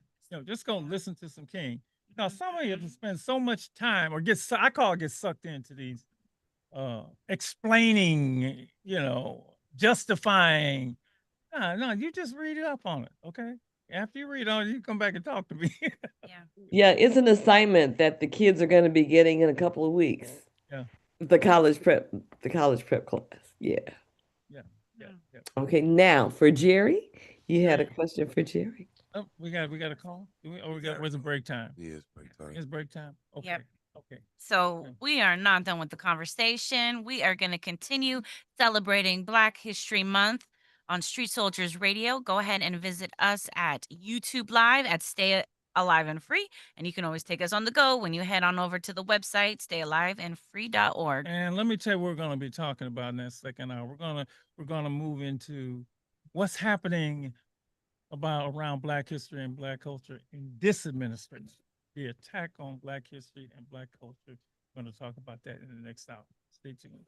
B: Just go listen to some King. Now, some of you have to spend so much time or get sucked into these explaining, justifying. No, you just read it up on it, okay? After you read on it, you come back and talk to me.
C: Yeah.
A: Yeah, it's an assignment that the kids are going to be getting in a couple of weeks.
B: Yeah.
A: The college prep class. Yeah.
B: Yeah.
A: Okay, now for Jerry, you had a
B: Jerry.
A: question for Jerry.
B: Oh, we got a call. Where's the break time?
D: Yes, break time.
B: It's break time. Okay.
C: Yep.
B: Okay.
C: So
B: Okay.
C: we are not done with the conversation. We are going to continue celebrating Black History Month on Street Soldiers Radio. Go ahead and visit us at YouTube Live at Stay Alive and Free. And you can always take us on the go when you head on over to the website, stayaliveandfree.org.
B: And let me tell you what we're going to be talking about in that second hour. We're gonna move into what's happening around Black history and Black culture in this administration. The attack on Black history and Black culture. We're going to talk about that in the next hour. Stay tuned.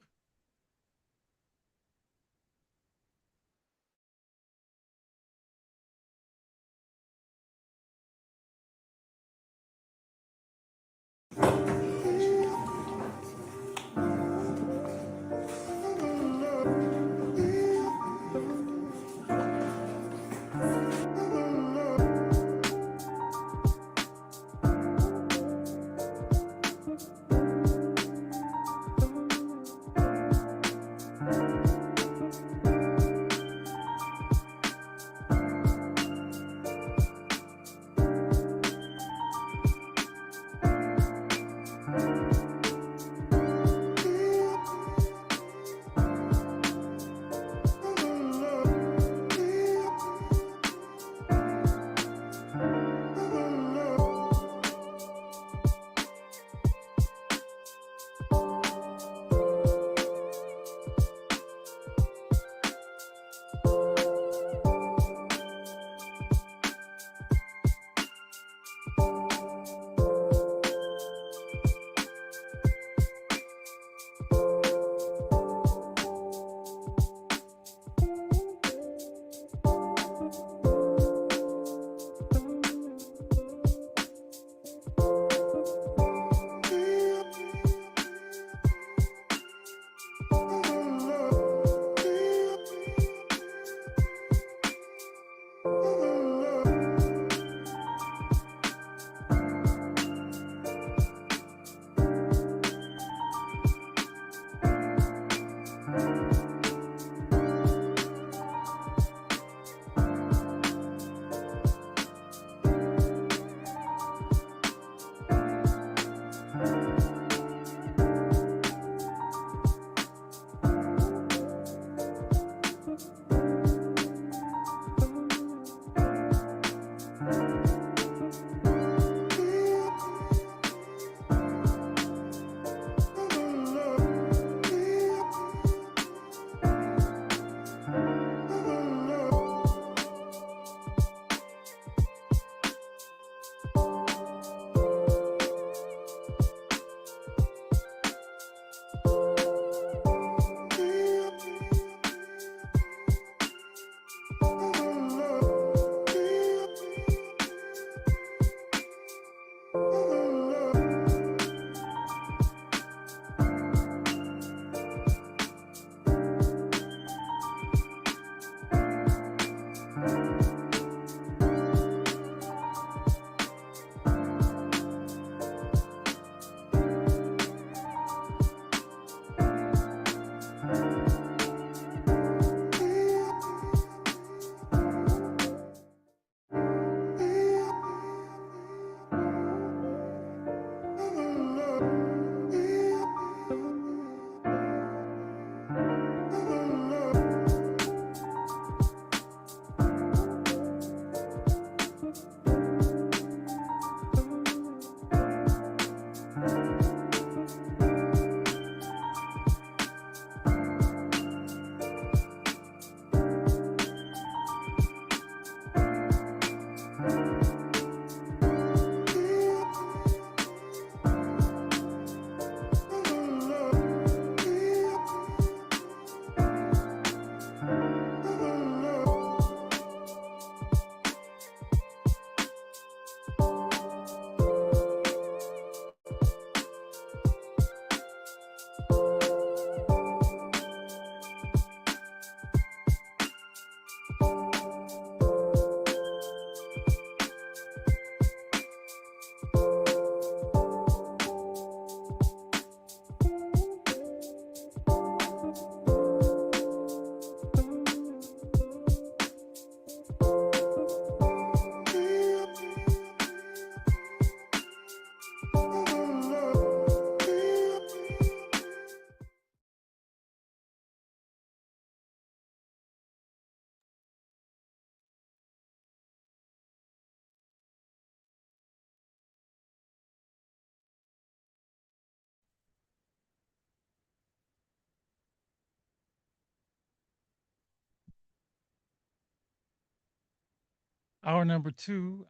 B: Hour number two,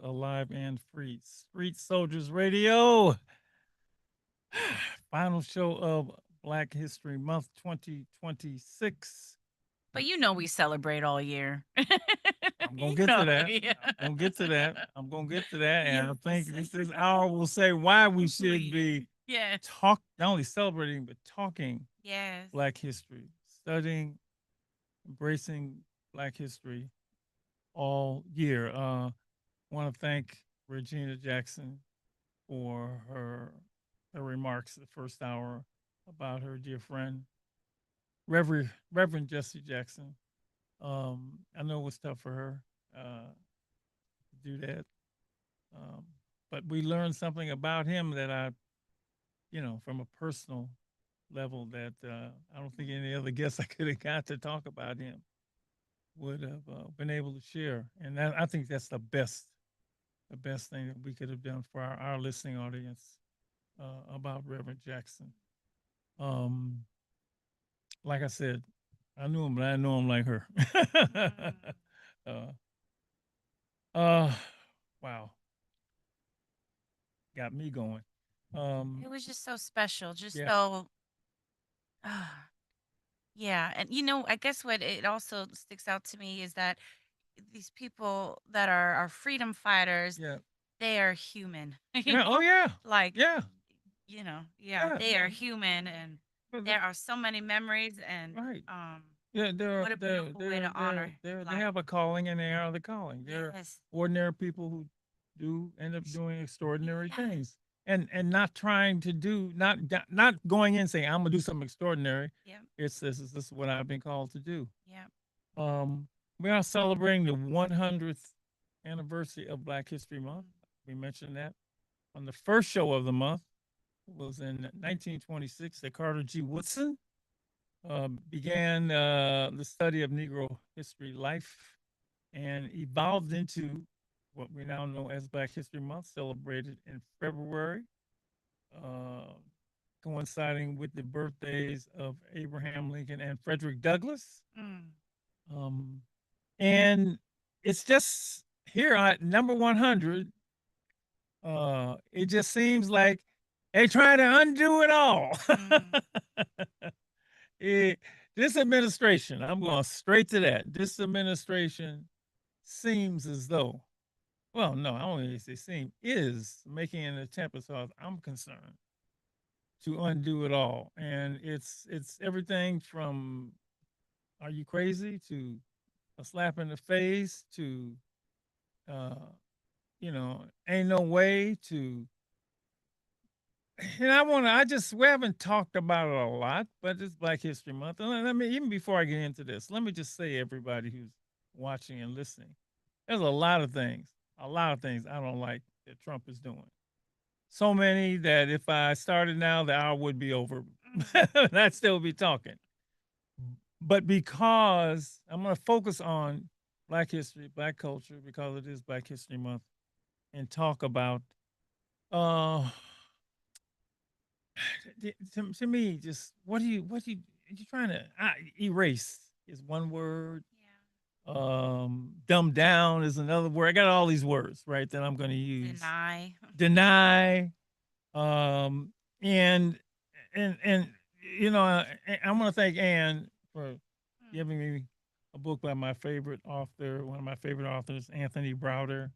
B: Alive and Free. Street Soldiers Radio. Final show of Black History Month 2026.
C: But you know we celebrate all year.
B: I'm gonna
C: You
B: get to
C: know,
B: that.
C: yeah.
B: I'm gonna get to that. I'm gonna get to that. And I
C: Yes.
B: think this hour will say why we should be
C: Yes.
B: not only celebrating but talking
C: Yes.
B: Black history, studying, embracing Black history all year. Want to thank Regina Jackson for her remarks the first hour about her dear friend Reverend Jesse Jackson. I know it was tough for her to do that, but we learned something about him that from a personal level that I don't think any other guest I could have got to talk about him would have been able to share. And I think that's the best thing that we could have done for our listening audience about Reverend Jackson. Like I said, I knew him, but I didn't know him like her. Wow. Got me going.
C: It was just so special, just
B: Yeah.
C: so yeah. And I guess what it also sticks out to me is that these people that are our freedom fighters,
B: Yeah.
C: they are human.
B: Yeah. Oh yeah.
C: Like,
B: Yeah.
C: yeah, they
B: Yeah.
C: are human, and
B: But
C: there are so many memories, and
B: right. Yeah,
C: what a beautiful way to honor
B: they
C: life.
B: have a calling and they are the calling. They're
C: Yes.
B: ordinary people who do end up doing extraordinary
C: Yes.
B: things. And not trying to do not going in saying I'm gonna do something extraordinary.
C: Yep.
B: It's this is what I've been called to do.
C: Yep.
B: We are celebrating the 100th anniversary of Black History Month. We mentioned that on the first show of the month. It was in 1926 that Carter G. Woodson began the study of Negro history life and evolved into what we now know as Black History Month, celebrated in February, coinciding with the birthdays of Abraham Lincoln and Frederick Douglass. And it's just here at number 100. It just seems like they trying to undo it all. This administration, I'm going straight to that. This administration seems as though, well, no, I don't even say seem, is making an attempt, as far as I'm concerned, to undo it all. And it's everything from are you crazy to a slap in the face to ain't no way to we haven't talked about it a lot, but it's Black History Month. And let me, even before I get into this, let me just say, everybody who's watching and listening, there's a lot of things I don't like that Trump is doing. So many that if I started now, the hour would be over. I'd still be talking. But because I'm going to focus on Black history, Black culture, because it is Black History Month, and talk about to me, just what you trying to erase is one word.
C: Yeah.
B: Dumb down is another word. I got all these words, right, that I'm going to use.
C: Deny.
B: And I'm going to thank Ann for giving me a book by my favorite author, one of my favorite authors, Anthony Browder,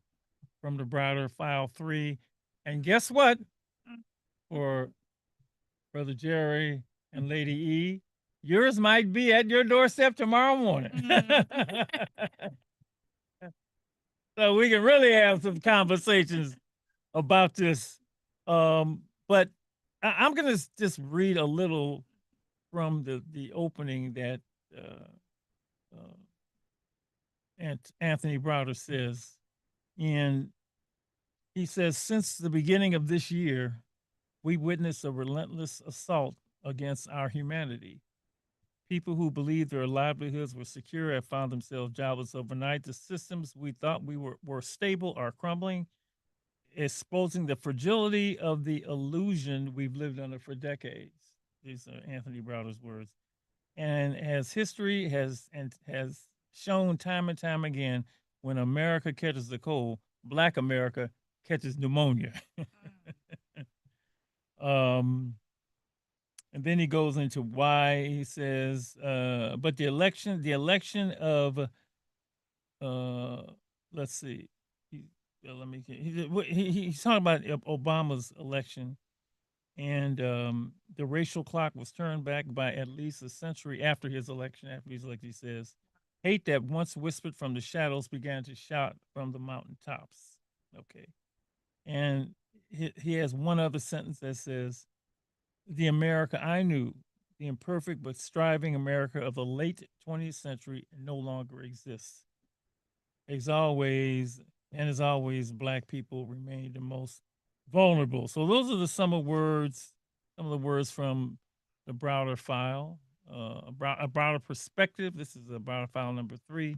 B: from the Browder File 3. And guess what? For Brother Jerry and Lady E, yours might be at your doorstep tomorrow morning. So we can really have some conversations about this. But I'm going to just read a little from the opening that Anthony Browder says. And he says, since the beginning of this year, we witnessed a relentless assault against our humanity. People who believed their livelihoods were secure have found themselves jobless overnight. The systems we thought were stable are crumbling, exposing the fragility of the illusion we've lived under for decades. These are Anthony Browder's words. And as history has shown time and time again, when America catches the cold, Black America catches pneumonia. um, and then he goes into why he says, but the election of, let's see, he's talking about Obama's election, and the racial clock was turned back by at least a century after his election. After he's elected, he says, hate that once whispered from the shadows began to shout from the mountaintops. Okay. And he has one other sentence that says, the America I knew, the imperfect but striving America of the late 20th century, no longer exists. As always, Black people remain the most vulnerable. So those are some of the words from the Browder file, a Browder perspective. This is a Browder file number 3,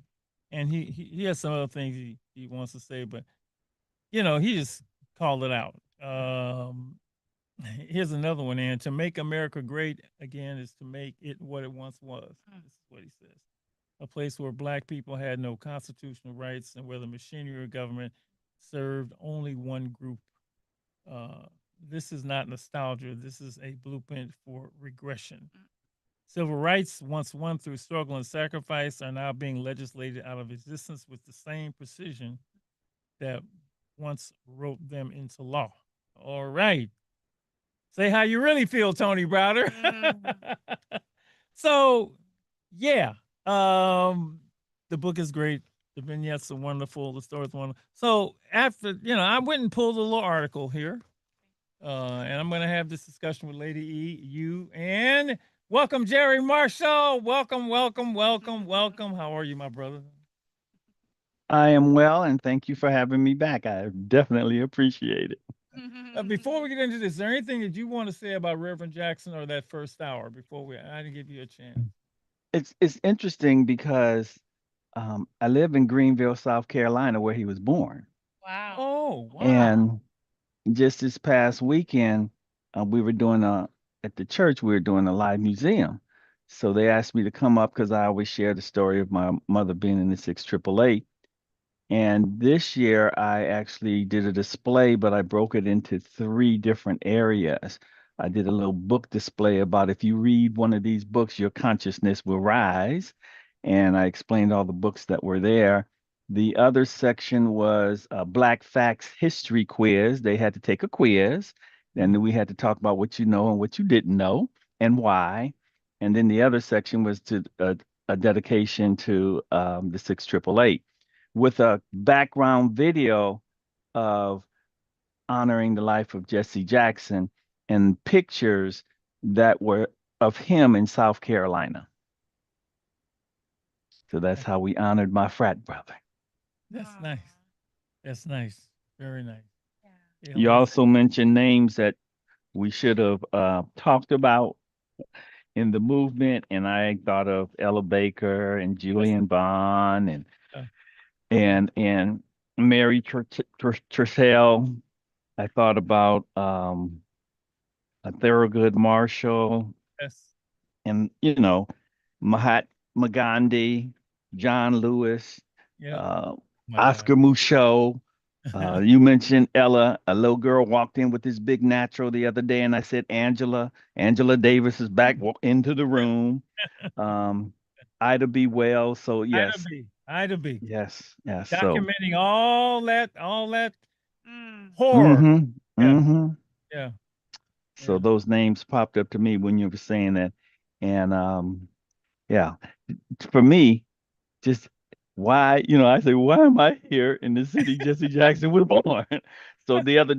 B: and he has some other things he wants to say, but he just called it out. Here's another one, and to make America great again is to make it what it once was. This is what he says. A place where Black people had no constitutional rights and where the machinery of government served only one group. This is not nostalgia. This is a blueprint for regression. Civil rights, once won through struggle and sacrifice, are now being legislated out of existence with the same precision that once wrote them into law. All right. Say how you really feel, Tony Browder. So, yeah, the book is great. The vignettes are wonderful. The story's wonderful. So after, I went and pulled a little article here, and I'm going to have this discussion with Lady E, you, and welcome, Jerry Marshall. Welcome, welcome, welcome, welcome. How are you, my brother?
H: I am well, and thank you for having me back. I definitely appreciate it.
B: Before we get into this, is there anything that you want to say about Reverend Jackson or that first hour before I didn't give you a chance?
H: It's interesting because I live in Greenville, South Carolina, where he was born.
C: Wow.
B: Oh, wow.
H: And just this past weekend, we were doing at the church, we were doing a live museum. So they asked me to come up because I always share the story of my mother being in the 6 AAA. And this year I actually did a display, but I broke it into 3 different areas. I did a little book display about if you read one of these books, your consciousness will rise. And I explained all the books that were there. The other section was a Black Facts History quiz. They had to take a quiz. Then we had to talk about what you know and what you didn't know and why. And then the other section was to a dedication to the 6 AAA, with a background video of honoring the life of Jesse Jackson and pictures that were of him in South Carolina. So that's how we honored my frat brother.
B: That's nice. That's nice. Very nice. Yeah.
H: You also mentioned names that we should have talked about in the movement, and I thought of Ella Baker and Julian Bond and Mary Tercel. I thought about Thurgood Marshall.
B: Yes.
H: And Mahatma Gandhi, John Lewis, Oscar Mucho. You mentioned Ella. A little girl walked in with this big natural the other day, and I said Angela Davis is back into the room. Ida B. Wells. So yes,
B: Ida B.
H: Yes.
B: Documenting all that
H: horror.
B: Yeah.
H: So those names popped up to me when you were saying that. And yeah, for me, just why, I say, why am I here in the city Jesse Jackson was born? So the other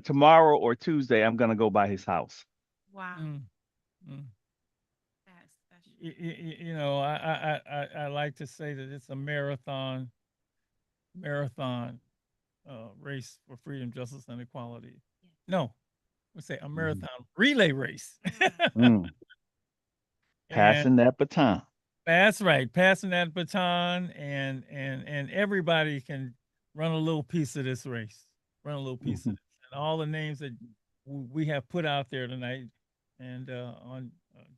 H: tomorrow or Tuesday, I'm gonna go by his house.
C: Wow.
B: I like to say that it's a marathon race for freedom, justice, and equality. No, we say a marathon relay race.
H: Passing that baton.
B: That's right, passing that baton, and everybody can run a little piece of this race, run a little piece of it. And all the names that we have put out there tonight, and on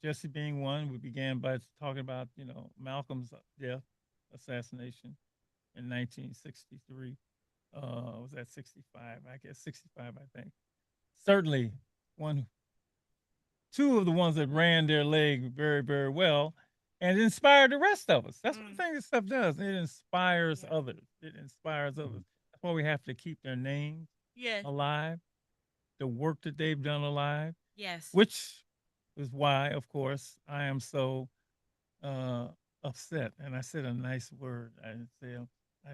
B: Jesse being one, we began by talking about Malcolm's death, assassination, in 1963. Was that 65? I guess 65, I think. Certainly two of the ones that ran their leg very, very well and inspired the rest of us. That's one thing this stuff does. It inspires others. It inspires others. That's why we have to keep their names
C: Yes.
B: alive, the work that they've done alive,
C: Yes.
B: which is why, of course, I am so upset. And I said a nice word. I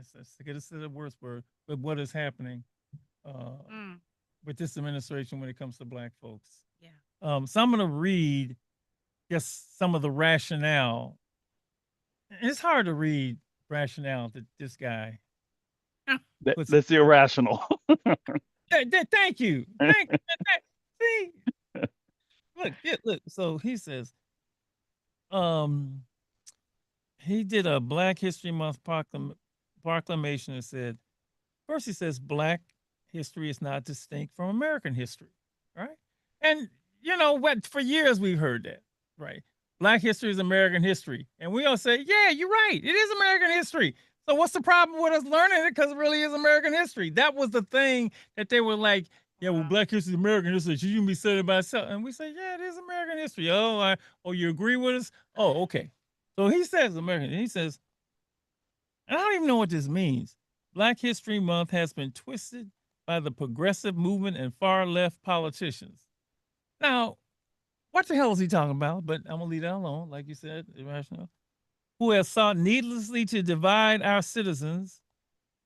B: said a worse word, but what is happening with this administration when it comes to Black folks.
C: Yeah.
B: So I'm going to read just some of the rationale. It's hard to read rationale that this guy.
H: That's irrational.
B: Thank you. See, look. So he says, he did a Black History Month proclamation and said, first he says, Black history is not distinct from American history, right? And you know what? For years we've heard that, right? Black history is American history, and we all say, "Yeah, you're right. It is American history." So what's the problem with us learning it? Because it really is American history. That was the thing that they were like, "Yeah, well, Black history is American history. Should you be saying it by itself?" And we say, "Yeah, it is American history." Oh, you agree with us? Oh, okay. So he says American. He says, and I don't even know what this means. Black History Month has been twisted by the progressive movement and far left politicians. Now, what the hell is he talking about? But I'm gonna leave that alone, like you said, irrational. Who has sought needlessly to divide our citizens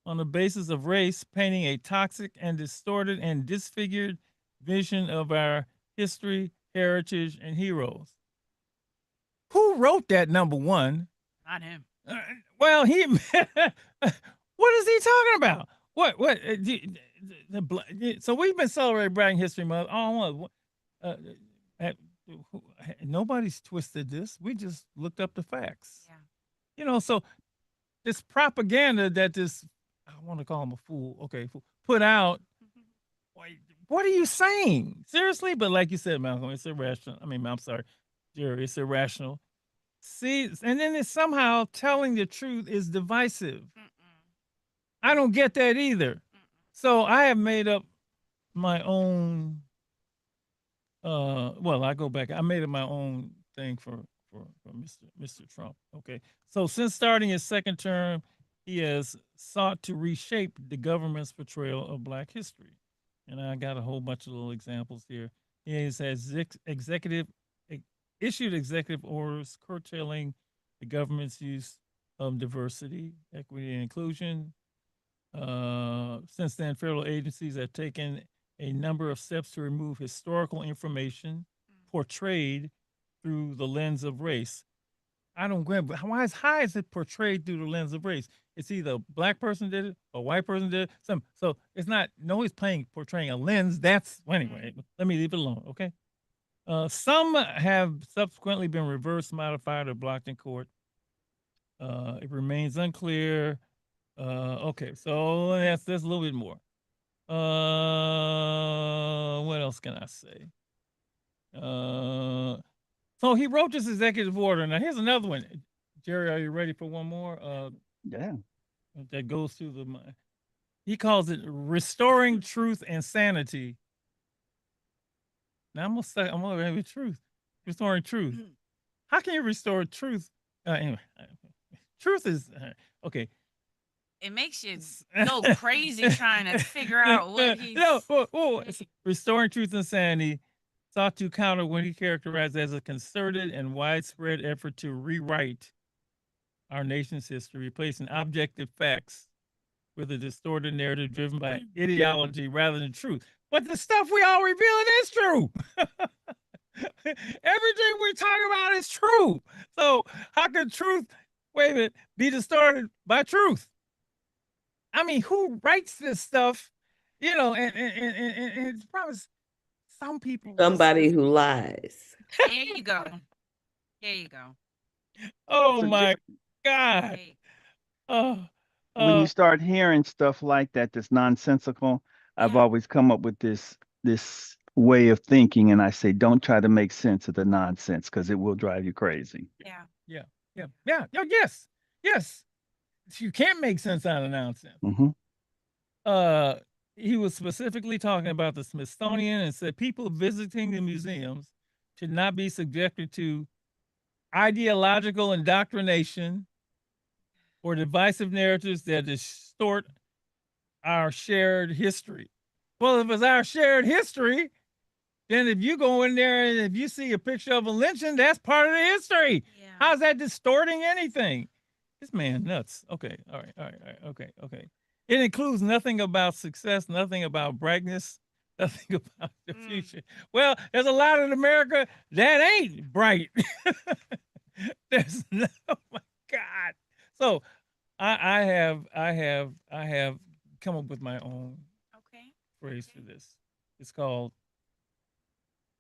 B: on the basis of race, painting a toxic and distorted and disfigured vision of our history, heritage, and heroes. Who wrote that, number one?
C: Not him.
B: Well, he. What is he talking about? What? So we've been celebrating Black History Month. Nobody's twisted this. We just looked up the facts.
C: Yeah.
B: So this propaganda that this, I want to call him a fool. Okay, put out. What are you saying? Seriously? But like you said, Malcolm, it's irrational. I mean, I'm sorry, Jerry, it's irrational. See, and then it's somehow telling the truth is divisive. I don't get that either. So I have made up my own. Well, I go back. I made up my own thing for Mr. Trump. Okay. So since starting his second term, he has sought to reshape the government's portrayal of Black history. And I got a whole bunch of little examples here. He has issued executive orders curtailing the government's use of diversity, equity, and inclusion. Since then, federal agencies have taken a number of steps to remove historical information portrayed through the lens of race. I don't get how is it portrayed through the lens of race? It's either a Black person did it or a white person did it. So it's not, nobody's portraying a lens. That's, anyway, let me leave it alone, okay? Some have subsequently been reversed, modified, or blocked in court. It remains unclear. Okay, so that's a little bit more. What else can I say? So he wrote this executive order. Now here's another one. Jerry, are you ready for one more?
H: Yeah.
B: That goes through the mind. He calls it restoring truth and sanity. Now I'm gonna have the truth. Restoring truth. How can you restore truth? Anyway, truth is okay.
C: It makes you go crazy trying to figure out what he's.
B: Restoring truth and sanity sought to counter what he characterized as a concerted and widespread effort to rewrite our nation's history, replacing objective facts with a distorted narrative driven by ideology rather than truth. But the stuff we all revealing is true. Everything we're talking about is true. So how can truth, wait a minute, be distorted by truth? I mean, who writes this stuff? And it's probably some people.
A: Somebody who lies.
C: There you go. There you go.
B: Oh my God.
H: When you start hearing stuff like that, that's nonsensical, I've always come up with this way of thinking, and I say, don't try to make sense of the nonsense because it will drive you crazy.
C: Yeah.
B: Yeah. Yes. you can't make sense out of nonsense.
H: Hmm.
B: He was specifically talking about the Smithsonian and said people visiting the museums should not be subjected to ideological indoctrination or divisive narratives that distort our shared history. Well, if it's our shared history, then if you go in there and if you see a picture of a lynching, that's part of the history.
C: Yeah.
B: How's that distorting anything? This man nuts. Okay, all right, okay. It includes nothing about success, nothing about brightness, nothing about the future. Well, there's a lot in America that ain't bright. There's no, oh my God. So I have come up with my own
C: Okay.
B: phrase for this. It's called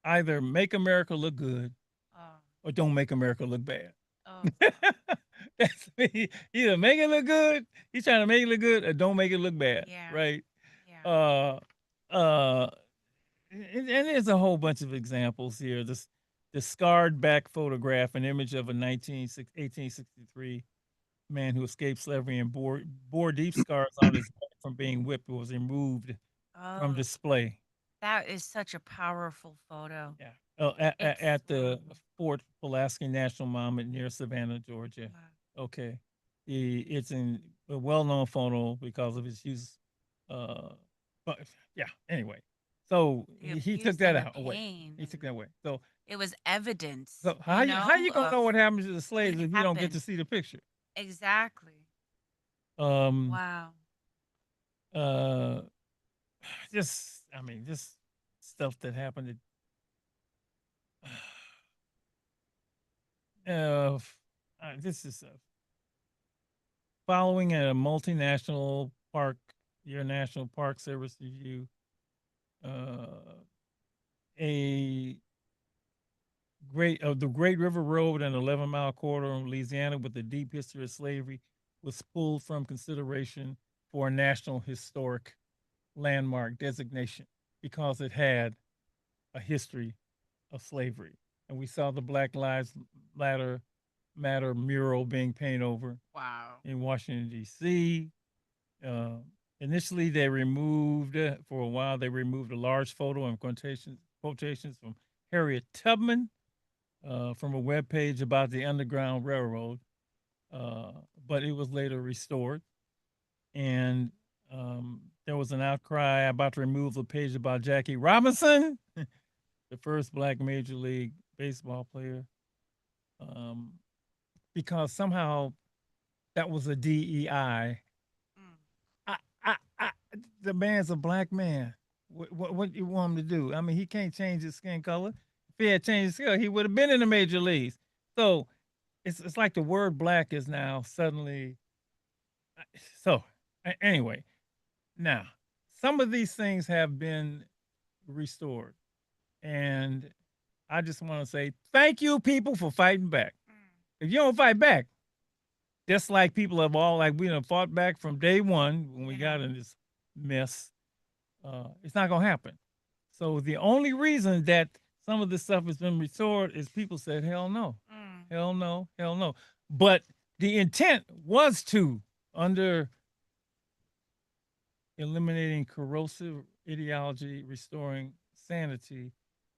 B: either make America look good
C: Oh.
B: or don't make America look bad.
C: Oh.
B: That's me. Either make it look good, he's trying to make it look good, or don't make it look bad.
C: Yeah.
B: Right.
C: Yeah.
B: And there's a whole bunch of examples here. The scarred back photograph, an image of a 1863 man who escaped slavery and bore deep scars on his back from being whipped, was removed from
C: Oh,
B: display.
C: that is such a powerful photo.
B: Yeah.
C: It's-
B: At the Fort Pulaski National Monument near Savannah, Georgia.
C: Wow.
B: Okay. It's in a well-known photo because of its use. But yeah, anyway. So
C: The
B: he took
C: abuse
B: that
C: and the
B: out away.
C: pain
B: He took
C: and
B: that away. So
C: It was evidence.
B: how you gonna
C: of-
B: know what happens to the slaves if you don't get to
C: happened.
B: see the picture?
C: Exactly.
B: Wow.
C: Wow.
B: Just stuff that happened. This is following a multinational park, your National Park Service review. The Great River Road, an 11-mile corridor in Louisiana with a deep history of slavery, was pulled from consideration for a National Historic Landmark designation because it had a history of slavery. And we saw the Black Lives Matter mural being painted over
C: Wow.
B: in Washington, D.C. Initially, they removed, for a while, they removed a large photo and quotations from Harriet Tubman from a webpage about the Underground Railroad, but it was later restored. And there was an outcry about to remove the page about Jackie Robinson, the first Black Major League Baseball player, because somehow that was a DEI. The man's a Black man. What you want him to do? I mean, he can't change his skin color. If he had changed his skin, he would have been in the major leagues. So it's like the word Black is now suddenly. So anyway, now some of these things have been restored, and I just want to say thank you, people, for fighting back. If you don't fight back, just like people have all we done fought back from day one when we got in this mess, it's not gonna happen. So the only reason that some of this stuff has been restored is people said, hell no, hell no, hell no. But the intent was to, under eliminating corrosive ideology, restoring sanity,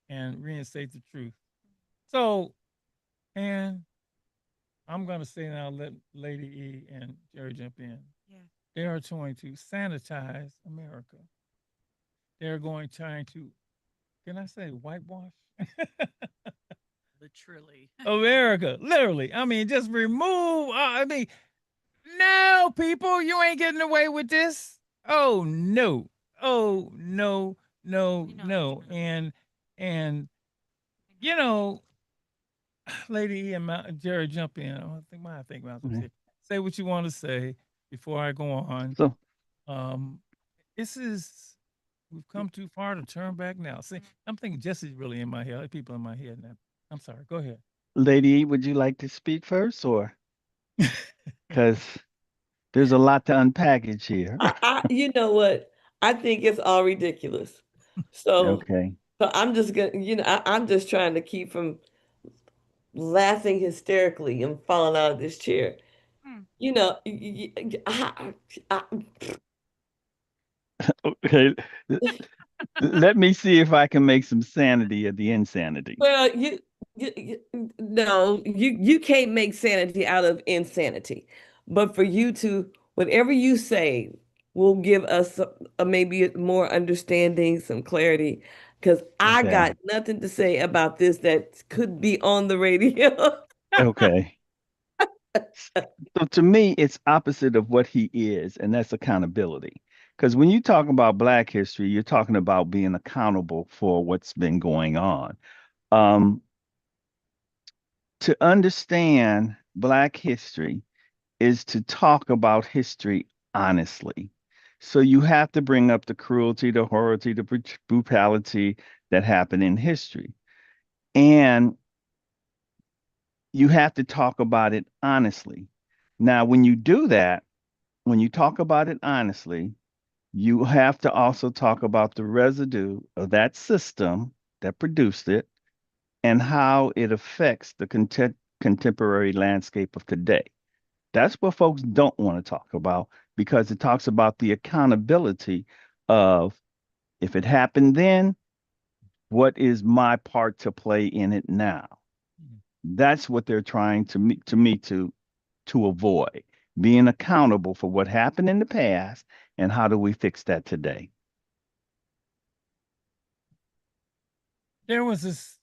B: and reinstate the truth. So, and I'm going to say now, let Lady E and Jerry jump in.
C: Yeah.
B: They are trying to sanitize America. They're trying to, can I say whitewash?
C: Literally.
B: America, literally. I mean, just remove, no, people, you ain't getting away with this. Oh, no. Oh, no, no, no. And, Lady E and Jerry, jump in. I think about some shit. Say what you want to say before I go on.
H: So,
B: We've come too far to turn back now. See, I'm thinking Jesse's really in my head. Other people in my head now. I'm sorry. Go ahead.
H: Lady E, would you like to speak first, or because there's a lot to unpackage here?
A: You know what? I think it's all ridiculous. So,
H: Okay.
A: so I'm just gonna, I'm just trying to keep from laughing hysterically and falling out of this chair. you know,
H: Okay. Let me see if I can make some sanity of the insanity.
A: well, no, you can't make sanity out of insanity. But for you to, whatever you say will give us maybe more understanding, some clarity, because I
H: Okay.
A: got nothing to say about this that could be on the radio.
H: Okay. So to me, it's opposite of what he is, and that's accountability. Because when you talk about Black history, you're talking about being accountable for what's been going on. Um, to understand Black history is to talk about history honestly. So you have to bring up the cruelty, the horror, the brutality that happened in history. And you have to talk about it honestly. Now, when you do that, when you talk about it honestly, you have to also talk about the residue of that system that produced it and how it affects the contemporary landscape of today. That's what folks don't want to talk about because it talks about the accountability of if it happened then, what is my part to play in it now? That's what they're trying to avoid, being accountable for what happened in the past and how do we fix that today.
B: There was this,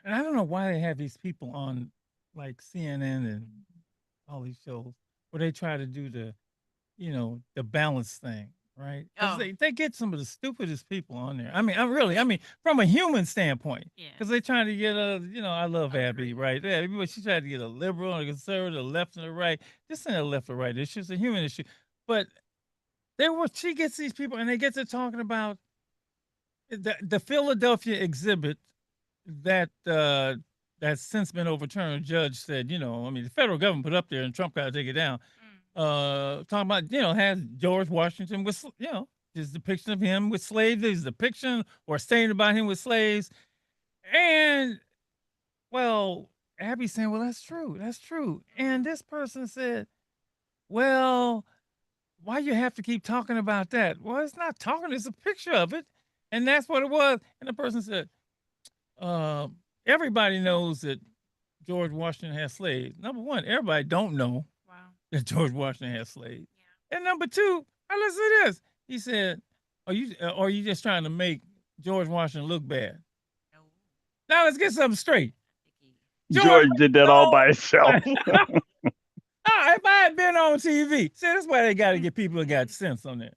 B: and I don't know why they have these people on like CNN and all these shows where they try to do the balance thing, right? 'Cause
C: Oh.
B: they get some of the stupidest people on there. I mean, from a human standpoint,
C: Yeah.
B: because they're trying to get I love Abby,
C: Agreed.
B: right? Yeah, but she tried to get a liberal and a conservative, a left and a right. This ain't a left or right issue; it's a human issue. But she gets these people, and they get to talking about the Philadelphia exhibit that that's since been overturned. Judge said, the federal government put up there, and Trump got to take it down. Talking about, has George Washington with, his depiction of him with slaves, his depiction or statement about him with slaves. And, well, Abby's saying, well, that's true. That's true. And this person said, well, why you have to keep talking about that? Well, it's not talking, it's a picture of it. And that's what it was. And the person said, everybody knows that George Washington had slaves. Number one, everybody don't know
C: Wow.
B: that George Washington had slaves.
C: Yeah.
B: And number two, now listen to this. He said, are you just trying to make George Washington look bad?
C: No.
B: Now let's get something straight.
H: George did that all by himself.
B: If I had been on TV, see, that's why they got to get people that got sense on there.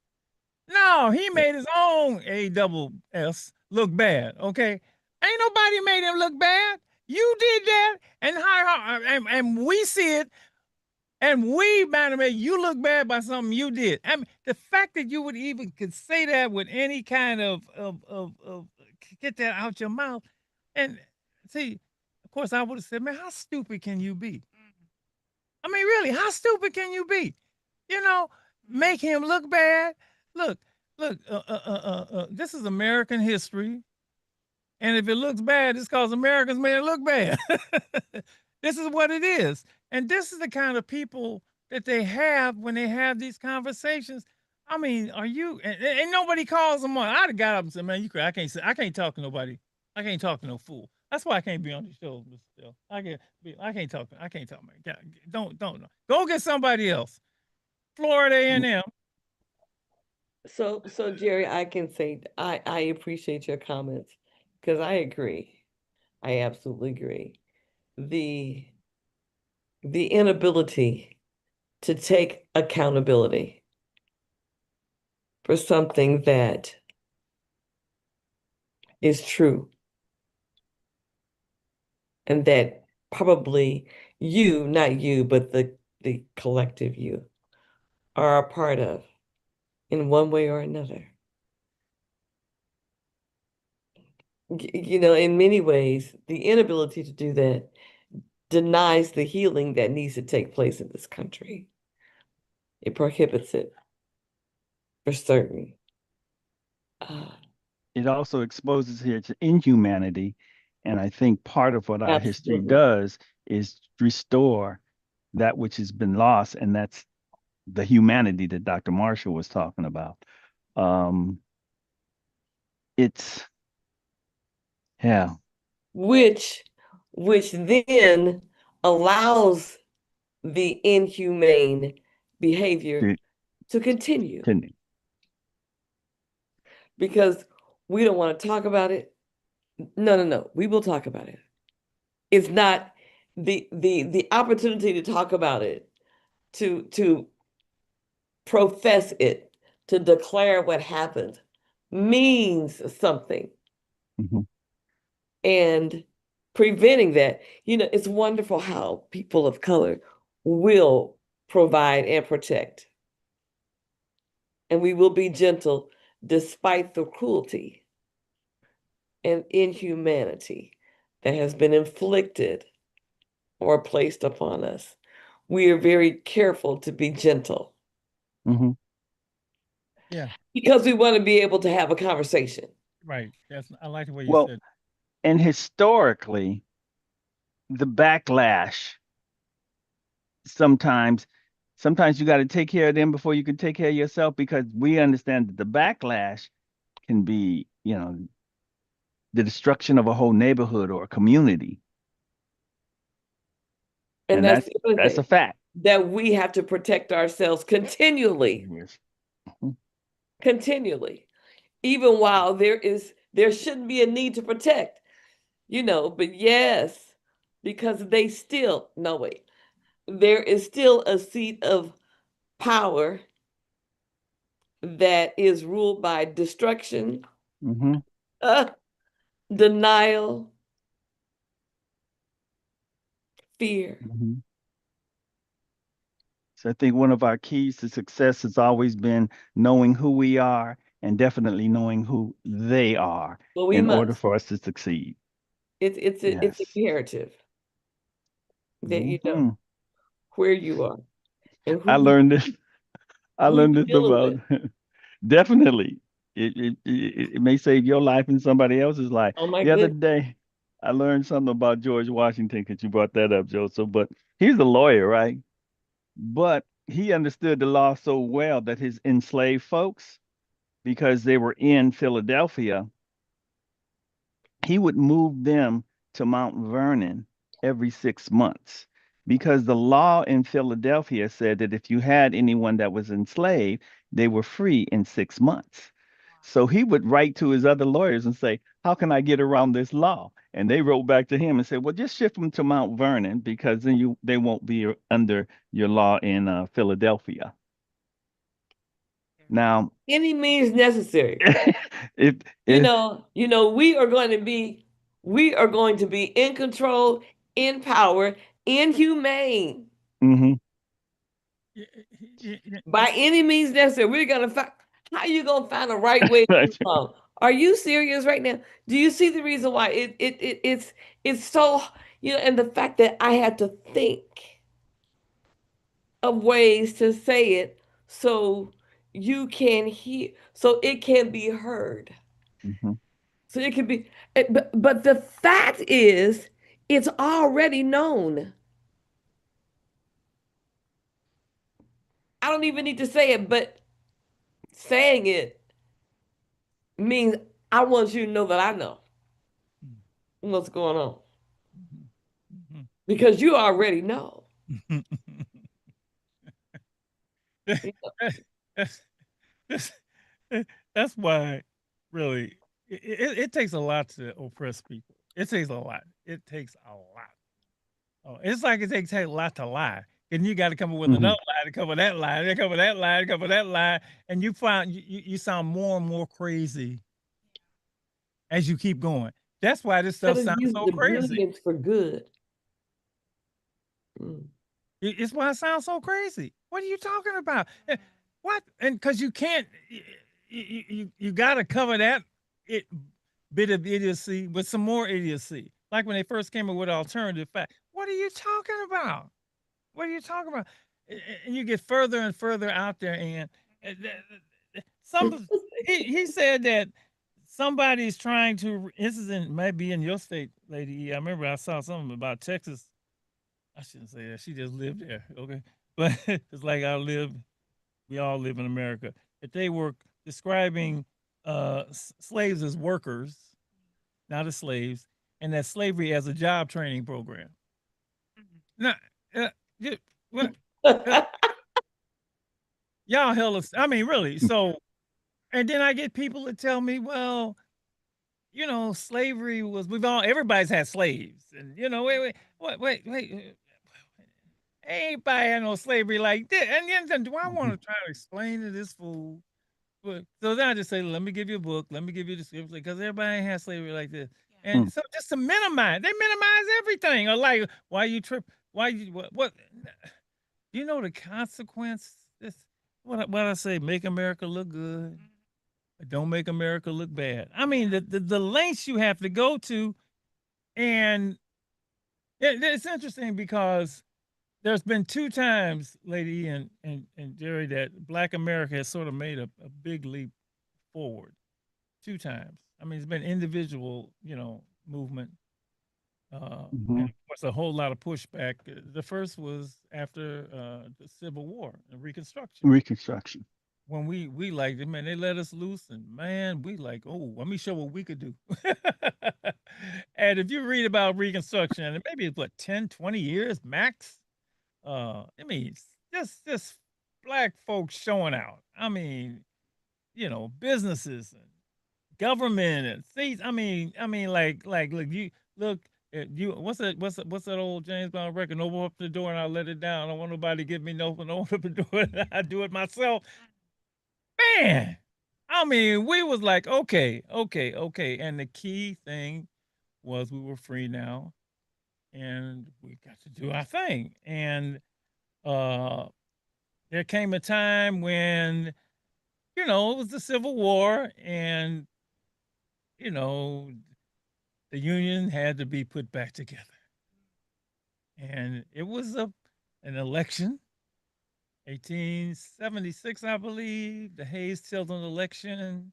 B: No, he made his own ASS look bad. Okay, ain't nobody made him look bad. You did that, and we see it, and we might have made you look bad by something you did. I mean, the fact that you would even could say that with any kind of get that out your mouth, and see, of course, I would have said, man, how stupid can you be? I mean, really, how stupid can you be? Make him look bad. Look. This is American history, and if it looks bad, it's because Americans made it look bad. This is what it is, and this is the kind of people that they have when they have these conversations. I mean, are you? And nobody calls them on. I'd have got up and said, "Man, you crazy. I can't talk to nobody. I can't talk to no fool. That's why I can't be on the show, Mr. Still. I can't talk. I can't talk, man. Don't. Go get somebody else. Florida A&M.
A: So Jerry, I can say I appreciate your comments because I agree. I absolutely agree. The inability to take accountability for something that is true and that probably you, not you, but the collective you are a part of in one way or another. In many ways, the inability to do that denies the healing that needs to take place in this country. It prohibits it for certain.
H: It also exposes here to inhumanity. And I think part of what our history
A: Absolutely.
H: does is restore that which has been lost, and that's the humanity that Dr. Marshall was talking about. It's yeah.
A: which then allows the inhumane behavior
H: to-
A: to continue
H: to-
A: because we don't want to talk about it. No, we will talk about it. It's not the opportunity to talk about it, to profess it, to declare what happened means something.
H: Mhm.
A: And preventing that, it's wonderful how people of color will provide and protect. And we will be gentle despite the cruelty and inhumanity that has been inflicted or placed upon us. We are very careful to be gentle
H: Mhm.
B: Yeah,
A: because we want to be able to have a conversation.
B: right. I like the way you
H: Well,
B: said.
H: and historically, the backlash sometimes you got to take care of them before you can take care of yourself, because we understand that the backlash can be, the destruction of a whole neighborhood or a community.
A: And
H: And
A: that's the other
H: that's a
A: thing,
H: fact.
A: that we have to protect ourselves continually,
H: Yes.
A: continually, even while there shouldn't be a need to protect, but yes, because there is still a seat of power that is ruled by destruction,
H: Mm-hmm.
A: denial, fear.
H: Mm-hmm. So I think one of our keys to success has always been knowing who we are and definitely knowing who they are
A: Well, we
H: in order
A: must.
H: for us to succeed.
A: It's
H: Yes.
A: imperative that you know
H: Hmm.
A: where you are and
H: I learned this. I
A: who
H: learned
A: you're
H: this
A: dealing
H: about
A: with.
H: definitely. It may save your life and somebody else's life.
A: Oh my
H: The other
A: goodness.
H: day, I learned something about George Washington because you brought that up, Joseph. But he's a lawyer, right? But he understood the law so well that his enslaved folks, because they were in Philadelphia, he would move them to Mount Vernon every 6 months, because the law in Philadelphia said that if you had anyone that was enslaved, they were free in 6 months. So he would write to his other lawyers and say, how can I get around this law? And they wrote back to him and said, well, just shift them to Mount Vernon, because then they won't be under your law in Philadelphia. Now,
A: Any means necessary.
H: if
A: We are going to be in control, in power, inhumane
H: mhm.
A: by any means necessary. We're gonna find how you gonna find the right way to move on. Are you serious right now? Do you see the reason why it's so, and the fact that I had to think of ways to say it so you can hear, so it can be heard.
H: Mhm.
A: So it can be, but the fact is, it's already known. I don't even need to say it, but saying it means I want you to know that I know what's going on because you already know.
B: That's why, really, it takes a lot to oppress people. It takes a lot. It takes a lot. Oh, it's like it takes a lot to lie. And you got to come up with
H: Mhm.
B: another lie to cover that lie, to cover that lie, to cover that lie. And you find you sound more and more crazy as you keep going. That's why this stuff
A: Instead of
B: sounds
A: use
B: so
A: the
B: crazy.
A: brilliance for good. Mm.
B: It's why it sounds so crazy. What are you talking about? What? And because you can't, you got to cover that bit of idiocy with some more idiocy. Like when they first came up with alternative fact. What are you talking about? What are you talking about? And you get further and further out there, and he said that somebody's trying to. This is maybe in your state, Lady E. I remember I saw something about Texas I shouldn't say that. She just lived there. Okay. But it's like we all live in America. If they were describing slaves as workers, not as slaves, and that slavery as a job training program. Now, yeah, what, y'all hell us. I mean, really. So, and then I get people that tell me, well, you know, slavery was everybody's had slaves, and you know, wait. Ain't had no slavery like that. And then do I want to try to explain to this fool? But so then I just say, let me give you a book, let me give you the scripture, because everybody ain't had slavery like this. And so just to minimize, they minimize everything. Or like, why you trip? Why you what? You know the consequence? This what I say, make America look good. But don't make America look bad. I mean, the lengths you have to go to, and it's interesting because there's been 2 times, Lady and Jerry, that Black America has sort of made a big leap forward. 2 times. I mean, it's been individual, you know, movement. And of course, a whole lot of pushback. The first was after the Civil War and Reconstruction. When we liked it, man, they let us loose, and man, we like, oh, let me show what we could do. And if you read about Reconstruction, and maybe it's what 10, 20 years max. I mean, just Black folks showing out. I mean, you know, businesses and government and seats. I mean, like, look, what's that old James Brown record? No one up the door and I'll let it down. I don't want nobody to give me no one up the door. I do it myself. Man, I mean, we was like, okay. And the key thing was we were free now, and we got to do our thing. And there came a time when, you know, it was the Civil War, and you know, the Union had to be put back together. And it was an election, 1876, I believe, the Hayes-Tilden election.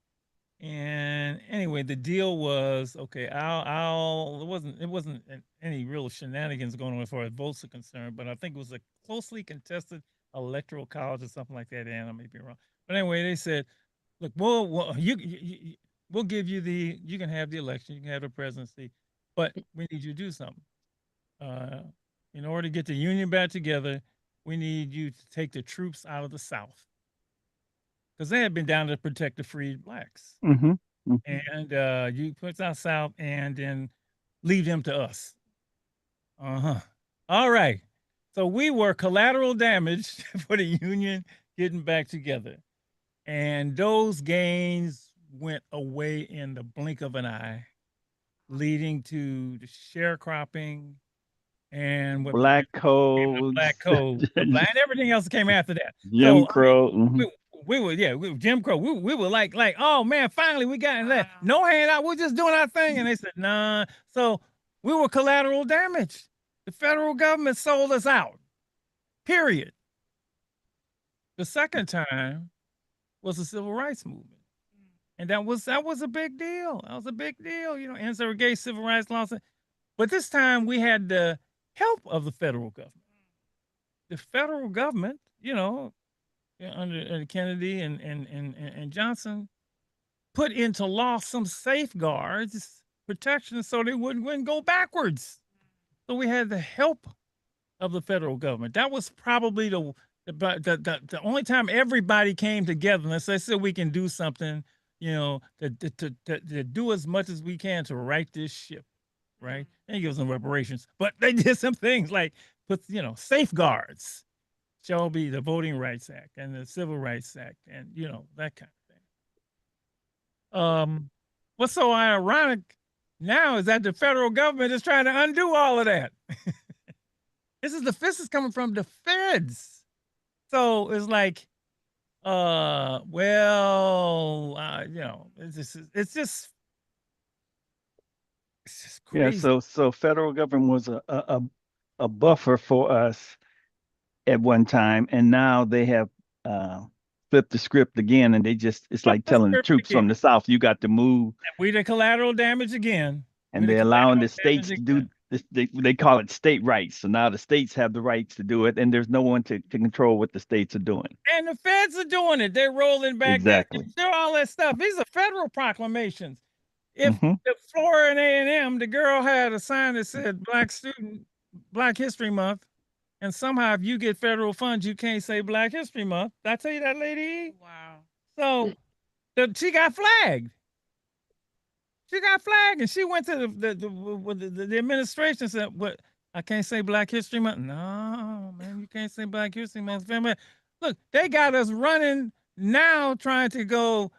B: And anyway, the deal was, okay, it wasn't any real shenanigans going on as far as votes are concerned, but I think it was a closely contested electoral college or something like that. And I may be wrong, but anyway, they said, look, we'll give you you can have the election, you can have the presidency, but we need you to do something. In order to get the Union back together, we need you to take the troops out of the South, because they had been down to protect the freed Blacks. And you put that South and then leave them to us. All right. So we were collateral damage for the Union getting back together. And those gains went away in the blink of an eye, leading to the sharecropping and what
H: Black codes,
B: and everything else that came after that.
H: Jim Crow.
B: We were Jim Crow. We were like, oh man, finally we got in that. No handout. We're just doing our thing. And they said, nah. So we were collateral damage. The federal government sold us out. Period. The second time was the Civil Rights Movement. And that was a big deal. That was a big deal, you know, anti-gay civil rights laws. But this time we had the help of the federal government. The federal government, you know, under Kennedy and Johnson, put into law some safeguards, protections, so they wouldn't go backwards. So we had the help of the federal government. That was probably the only time everybody came together and said we can do something, you know, to do as much as we can to right this ship, right? And give them reparations. But they did some things like put, you know, safeguards. Shall be the Voting Rights Act and the Civil Rights Act, and you know, that kind of thing. What's so ironic now is that the federal government is trying to undo all of that. This is coming from the feds. So it's like, you know, it's just crazy.
H: Yeah, so federal government was a buffer for us at one time, and now they have flipped the script again, and it's like telling the troops from the South, you got to move.
B: We the collateral damage again.
H: And they're allowing the states to they call it state rights. So now the states have the rights to do it, and there's no one to control what the states are doing.
B: And the feds are doing it. They're rolling back
H: Exactly.
B: they're all that stuff. These are federal proclamations. If
H: Mhm.
B: the Florida A&M, the girl had a sign that said Black History Month, and somehow if you get federal funds, you can't say Black History Month. Did I tell you that, lady?
C: Wow.
B: So she got flagged. She got flagged, and she went to the administration and said, "What? I can't say Black History Month." No, man, you can't say Black History Month. Family. Look, they got us running now, trying to go.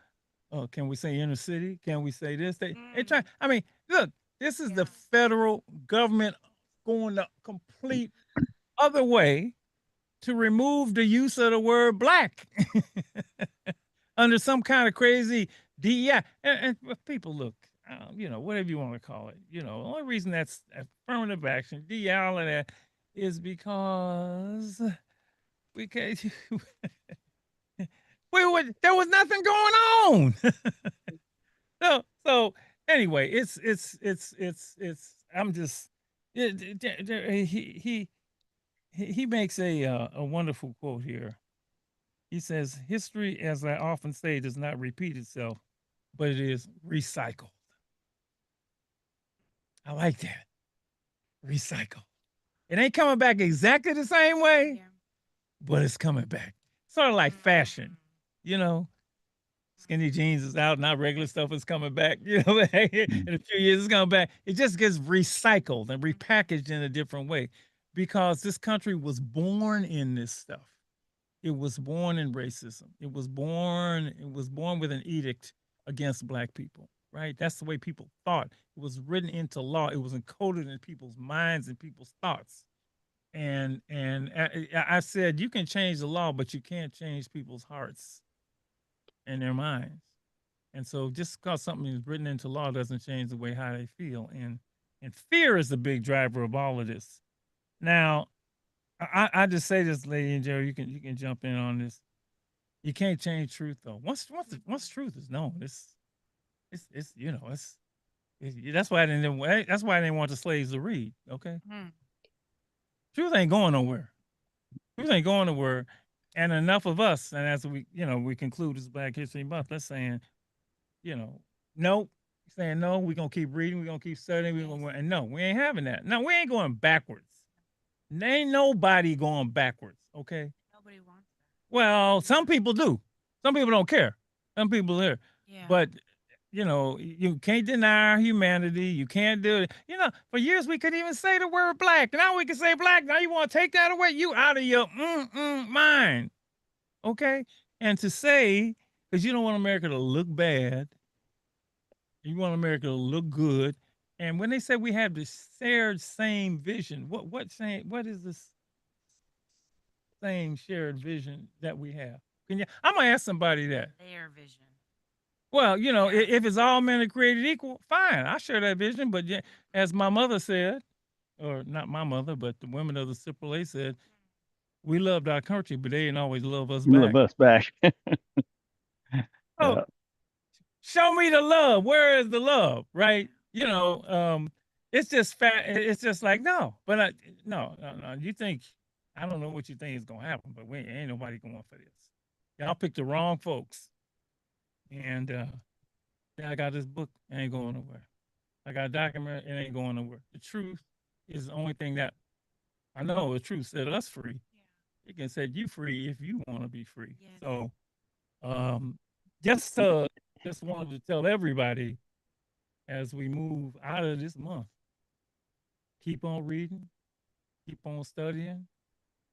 B: Oh, can we say inner city? Can we say this? They try. I mean, look, this is the federal government going the complete other way to remove the use of the word black under some kind of crazy DEI. And people, look, whatever you want to call it, the only reason that's affirmative action, DEI, all of that, is because we can't. There was nothing going on. So anyway, I'm just he makes a wonderful quote here. He says, "History, as I often say, does not repeat itself, but it is recycled." I like that. Recycle. It ain't coming back exactly the same way, but it's coming back. Sort of like fashion, Skinny jeans is out, now regular stuff is coming back. In a few years it's coming back. It just gets recycled and repackaged in a different way because this country was born in this stuff. It was born in racism. It was born with an edict against Black people, right? That's the way people thought. It was written into law. It was encoded in people's minds and people's thoughts. And I said, you can change the law, but you can't change people's hearts and their minds. And so just because something is written into law doesn't change the way how they feel. And fear is the big driver of all of this. Now, I just say this, Lady and Jerry, you can jump in on this. You can't change truth though. Once truth is known, it's that's why I didn't want the slaves to read. Okay. Truth ain't going nowhere. Truth ain't going nowhere. And enough of us, and as we conclude this Black History Month, let's saying, nope, saying no, we're gonna keep reading, we're gonna keep studying, and no, we ain't having that. No, we ain't going backwards. Ain't nobody going backwards, okay?
C: Nobody wants that.
B: Well, some people do. Some people don't care. Some people are.
C: Yeah.
B: But you can't deny our humanity. You can't do it. For years we couldn't even say the word black. Now we can say black. Now you want to take that away? You out of your mind. Okay? And to say, because you don't want America to look bad, you want America to look good. And when they say we have the shared same vision, what is this same shared vision that we have? I'm gonna ask somebody that.
C: Their vision.
B: Well, if it's all men are created equal, fine. I share that vision. But as my mother said, or not my mother, but the women of the AAA said, we loved our country, but they didn't always love us back.
H: Love us back.
B: Oh, show me the love. Where is the love? Right? It's just it's just like, no. But no. You think, I don't know what you think is gonna happen, but ain't nobody going for this. Y'all picked the wrong folks. And I got this book, it ain't going nowhere. I got a document, it ain't going nowhere. The truth is the only thing that I know. The truth set us free. Yeah. It can set you free if you want to be free. Yeah. So just wanted to tell everybody as we move out of this month, keep on reading, keep on studying,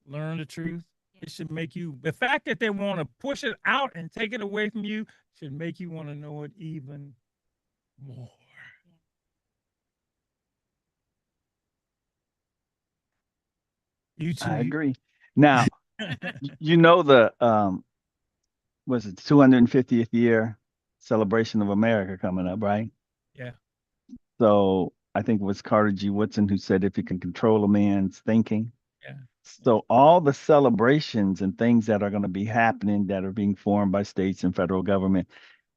B: learn the truth. It should make you, the fact that they want to push it out and take it away from you should make you want to know it even more. You too.
H: I agree. Now, the was it 250th year celebration of America coming up, right?
B: Yeah.
H: So I think it was Carter G. Woodson who said, if you can control a man's thinking.
B: Yeah.
H: So all the celebrations and things that are going to be happening that are being formed by states and federal government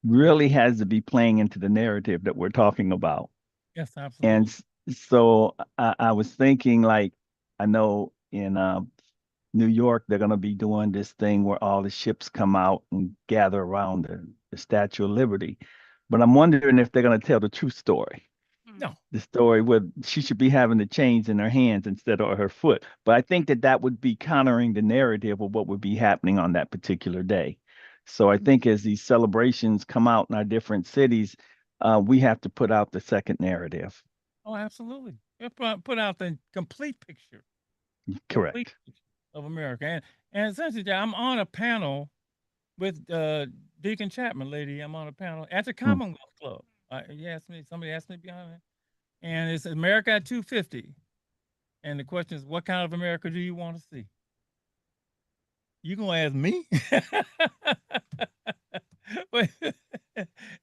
H: really has to be playing into the narrative that we're talking about.
B: Yes, absolutely.
H: And So I was thinking, like, I know in New York they're gonna be doing this thing where all the ships come out and gather around the Statue of Liberty. But I'm wondering if they're gonna tell the true story.
B: No.
H: The story where she should be having the chains in her hands instead of her foot. But I think that that would be countering the narrative of what would be happening on that particular day. So I think as these celebrations come out in our different cities, we have to put out the second narrative.
B: Oh, absolutely. It put out the complete picture.
H: Correct.
B: Complete picture of America. And essentially, I'm on a panel with Deacon Chapman, lady. I'm on a panel at the Commonwealth Club. Somebody asked me behind it. And it's America at 250. And the question is, what kind of America do you want to see? You gonna ask me?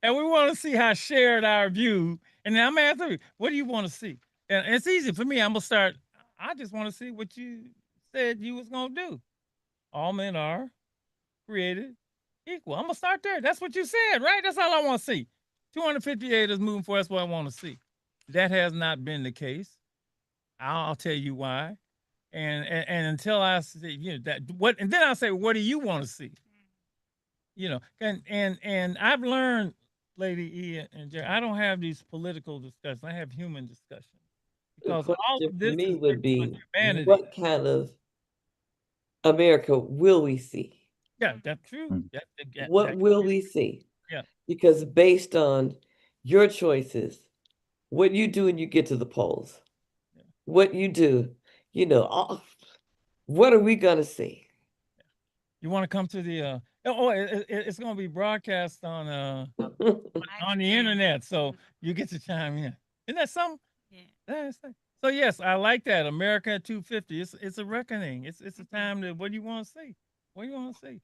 B: And we want to see how shared our view. And I'm asking you, what do you want to see? And it's easy for me. I'm gonna start. I just want to see what you said you was gonna do. All men are created equal. I'm gonna start there. That's what you said, right? That's all I want to see. 258 is moving forward. That's what I want to see. That has not been the case. I'll tell you why. And until I see, that what, and then I'll say, what do you want to see? And I've learned, Lady E and Jerry, I don't have these political discussions. I have human discussions.
A: The
B: Because all
A: question
B: of
A: for
B: this
A: me
B: is
A: would
B: based on
A: be,
B: humanity.
A: what kind of America will we see?
B: Yeah, that's true.
H: Mm.
A: What will we see?
B: Yeah.
A: Because based on your choices, what you do when you get to the polls, what you do, what are we gonna see?
B: You want to come to the it's going to be broadcast on the internet, so you get to chime in. Isn't that something?
C: Yeah.
B: So yes, I like that. America at 250. It's a reckoning. It's a time to, what do you want to see? What do you want to see?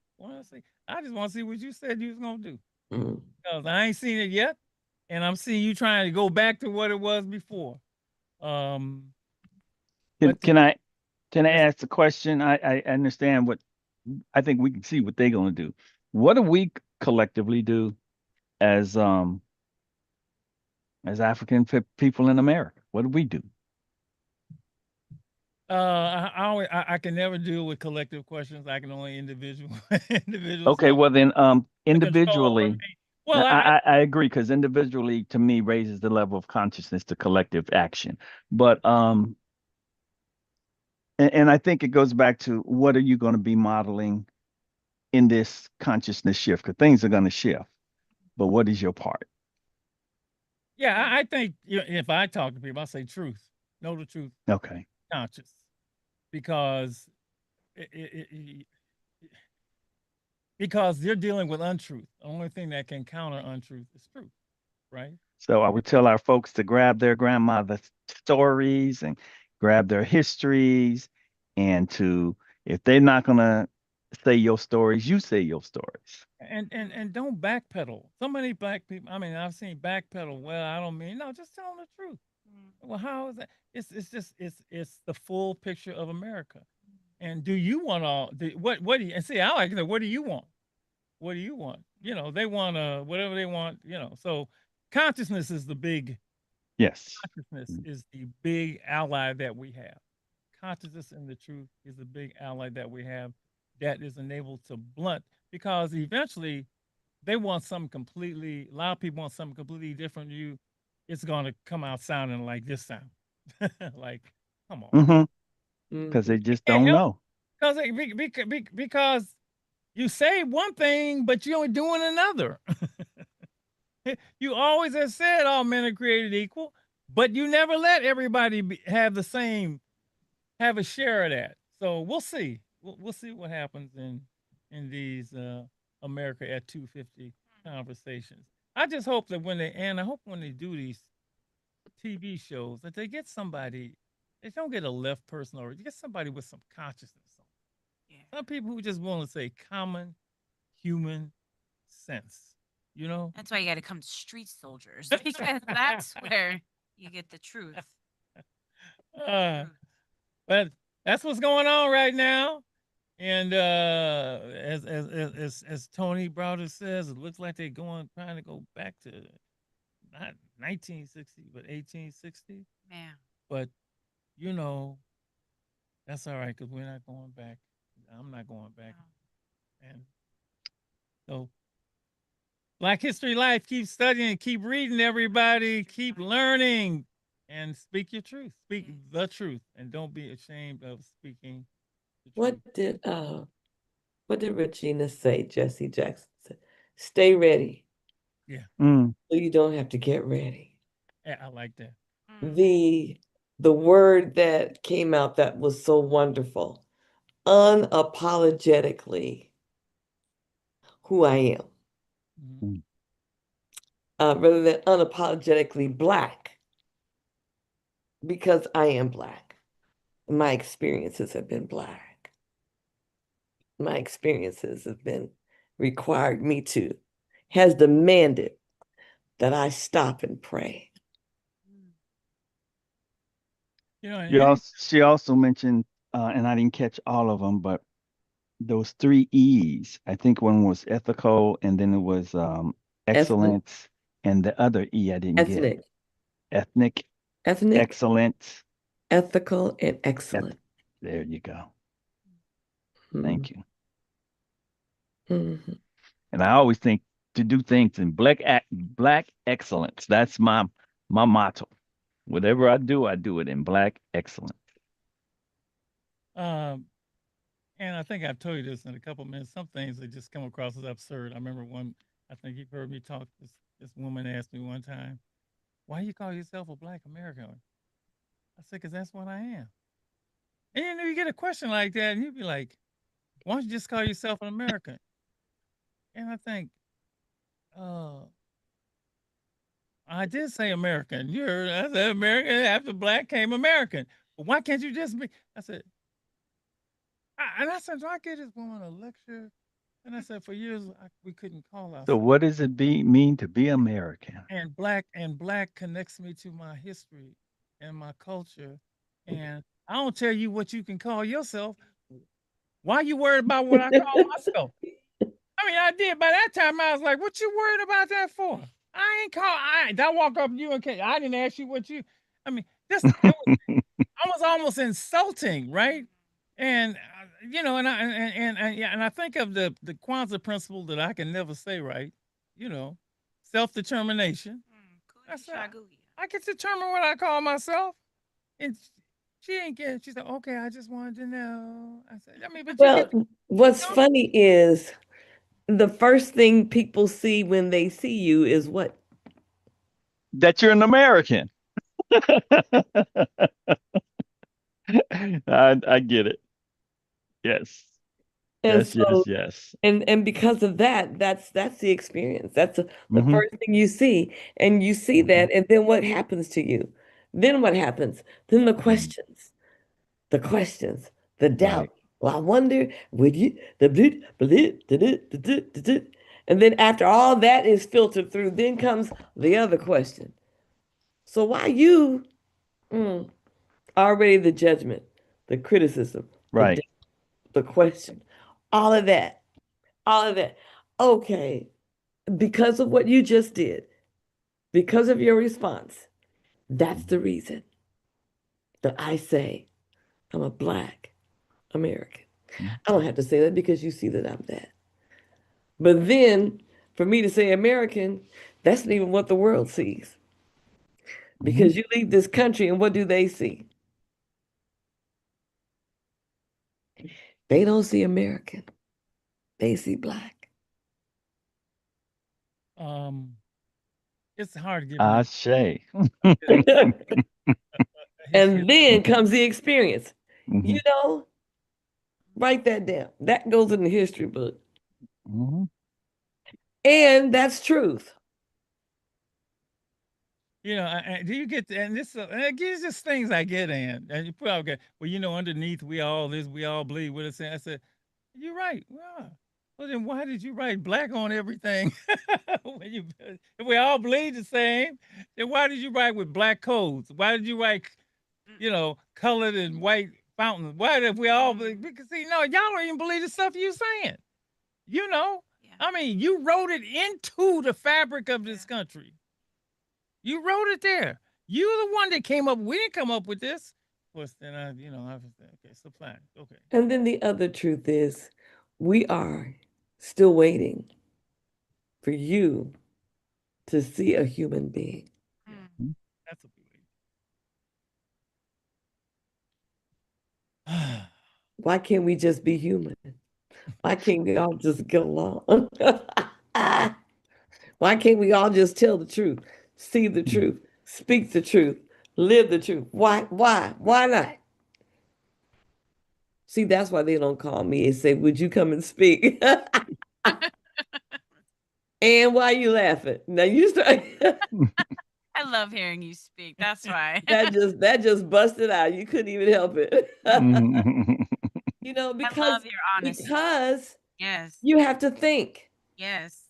B: I just want to see what you said you was gonna do.
A: Mhm.
B: Because I ain't seen it yet, and I'm seeing you trying to go back to what it was before.
H: Can,
B: But
H: can I
B: Yes.
H: ask a question? I understand what I think we can see what they're gonna do. What do we collectively do as African people in America? What do we do?
B: I can never deal with collective questions. I can only individuals.
H: Okay, well then
B: control over
H: individually,
B: me. Well,
H: I agree, because individually to me raises the level of consciousness to collective action. But and I think it goes back to, what are you going to be modeling in this consciousness shift? Because things are going to shift. But what is your part?
B: yeah, I think if I talk to people, I say truth. Know the truth,
H: Okay.
B: conscious, because because they're dealing with untruth. The only thing that can counter untruth is truth, right?
H: So I would tell our folks to grab their grandmother's stories and grab their histories, and to, if they're not going to say your stories, you say your stories.
B: And don't backpedal. So many black people, I mean, I've seen backpedal. Well, I don't mean, no, just tell them the truth. Well, how is that? It's the full picture of America. And do you want what do you, and see, I like that. What do you want? What do you want? They want whatever they want, so consciousness is the big
H: Yes.
B: consciousness is the big ally that we have. Consciousness and the truth is the big ally that we have, that is enabled to blunt, because eventually they want something completely, a lot of people want something completely different from you. It's going to come out sounding like this sound. Like, come on.
H: Mm-hmm. Because they just
B: Can't
H: don't
B: help
H: know.
B: because you say one thing, but you're doing another. You always have said all men are created equal, but you never let everybody have a share of that. So we'll see. We'll see what happens in these America at 250 conversations. I just hope that when they do these TV shows, that they get somebody. They don't get a left person, or you get somebody with some consciousness.
C: Yeah.
B: Some people who just want to say common human sense.
C: That's why you got to come to Street Soldiers, because that's where you get the truth.
B: But that's what's going on right now. And as Tony Browder says, it looks like they're trying to go back to not 1960, but 1860.
C: Man.
B: But that's all right because we're not going back. I'm not going back. And so, Black History Life, keep studying, keep reading, everybody, keep learning, and speak your truth. Speak the truth, and don't be ashamed of speaking the truth.
A: What did Regina say? Jesse Jackson said, "Stay ready,
H: Mm.
A: so you don't have to get ready."
B: Yeah, I like that.
A: The word that came out that was so wonderful, unapologetically who I am,
B: Mhm.
A: rather than unapologetically Black, because I am Black. My experiences have been Black. My experiences have been required me to, has demanded that I stop and pray.
H: She also mentioned, and I didn't catch all of them, but those 3 E's. I think one was ethical, and then it was excellence, and the other E I didn't get.
A: Ethnic,
H: Ethnic, excellence,
A: ethical, and excellent.
H: There you go.
A: Mhm.
H: Thank you.
A: Mhm.
H: And I always think to do things in black excellence. That's my motto. Whatever I do it in Black excellence.
B: And I think I've told you this in a couple of minutes. Some things that just come across as absurd. I remember I think you've heard me talk. This woman asked me one time, "Why you call yourself a Black American?" I said, "Because that's what I am." And you get a question like that, and you'd be like, "Why don't you just call yourself an American?" And I think, I did say American. I said American. After Black came American. But why can't you just be? I said, I said, do I give this woman a lecture? And I said, for years we couldn't call ourselves.
H: So what does it mean to be American?
B: And Black connects me to my history and my culture. And I don't tell you what you can call yourself. Why are you worried about what I call myself? I mean, I did. By that time, I was like, what you worried about that for? I walk up to you and I didn't ask you what you, I mean, I was almost insulting, right? And, and I think of the Kwanzaa principle that I can never say right, self-determination. I said, I can determine what I call myself. And she ain't get it. She said, okay, I just wanted to know. I said, but
A: what's funny is the first thing people see when they see you is what?
H: That you're an American. I get it. Yes.
A: And
H: yes.
A: And because of that, that's the experience. That's the first thing you see. And you see that, and then what happens to you? Then what happens? Then the questions, the doubt.
H: Right.
A: Well, I wonder, would you, and then after all that is filtered through, then comes the other question. So why you? Already the judgment, the criticism,
H: right,
A: the question, all of that. Okay, because of what you just did, because of your response, that's the reason that I say I'm a Black American. I don't have to say that because you see that I'm that. But then for me to say American, that's not even what the world sees. Because you leave this country and what do they see? They don't see American. They see Black.
B: It's hard to get
H: Ashe.
A: And then comes the experience. Write that down. That goes in the history book. And that's truth.
B: Do you get and this? It's just things I get, and you probably get. Well, underneath we all bleed with us. I said, you're right. Well, then why did you write Black on everything? If we all bleed the same, then why did you write with black codes? Why did you write, colored and white fountains? Why did we all bleed? Because y'all don't even believe the stuff you're saying. I mean, you wrote it into the fabric of this country. You wrote it there. You're the one that came up. We didn't come up with this. Of course, then I have to say, okay, so fine. Okay.
A: And then the other truth is, we are still waiting for you to see a human being.
C: Mm.
B: That's a belief.
A: Why can't we just be human? Why can't we all just get along? Why can't we all just tell the truth, see the truth, speak the truth, live the truth? Why not? See, that's why they don't call me and say, would you come and speak? And why are you laughing? Now you start.
C: I love hearing you speak. That's why.
A: that just busted out. You couldn't even help it.
H: Mhm.
A: You know,
C: I
A: because
C: love your honesty.
A: because
C: Yes.
A: you have to think.
C: Yes.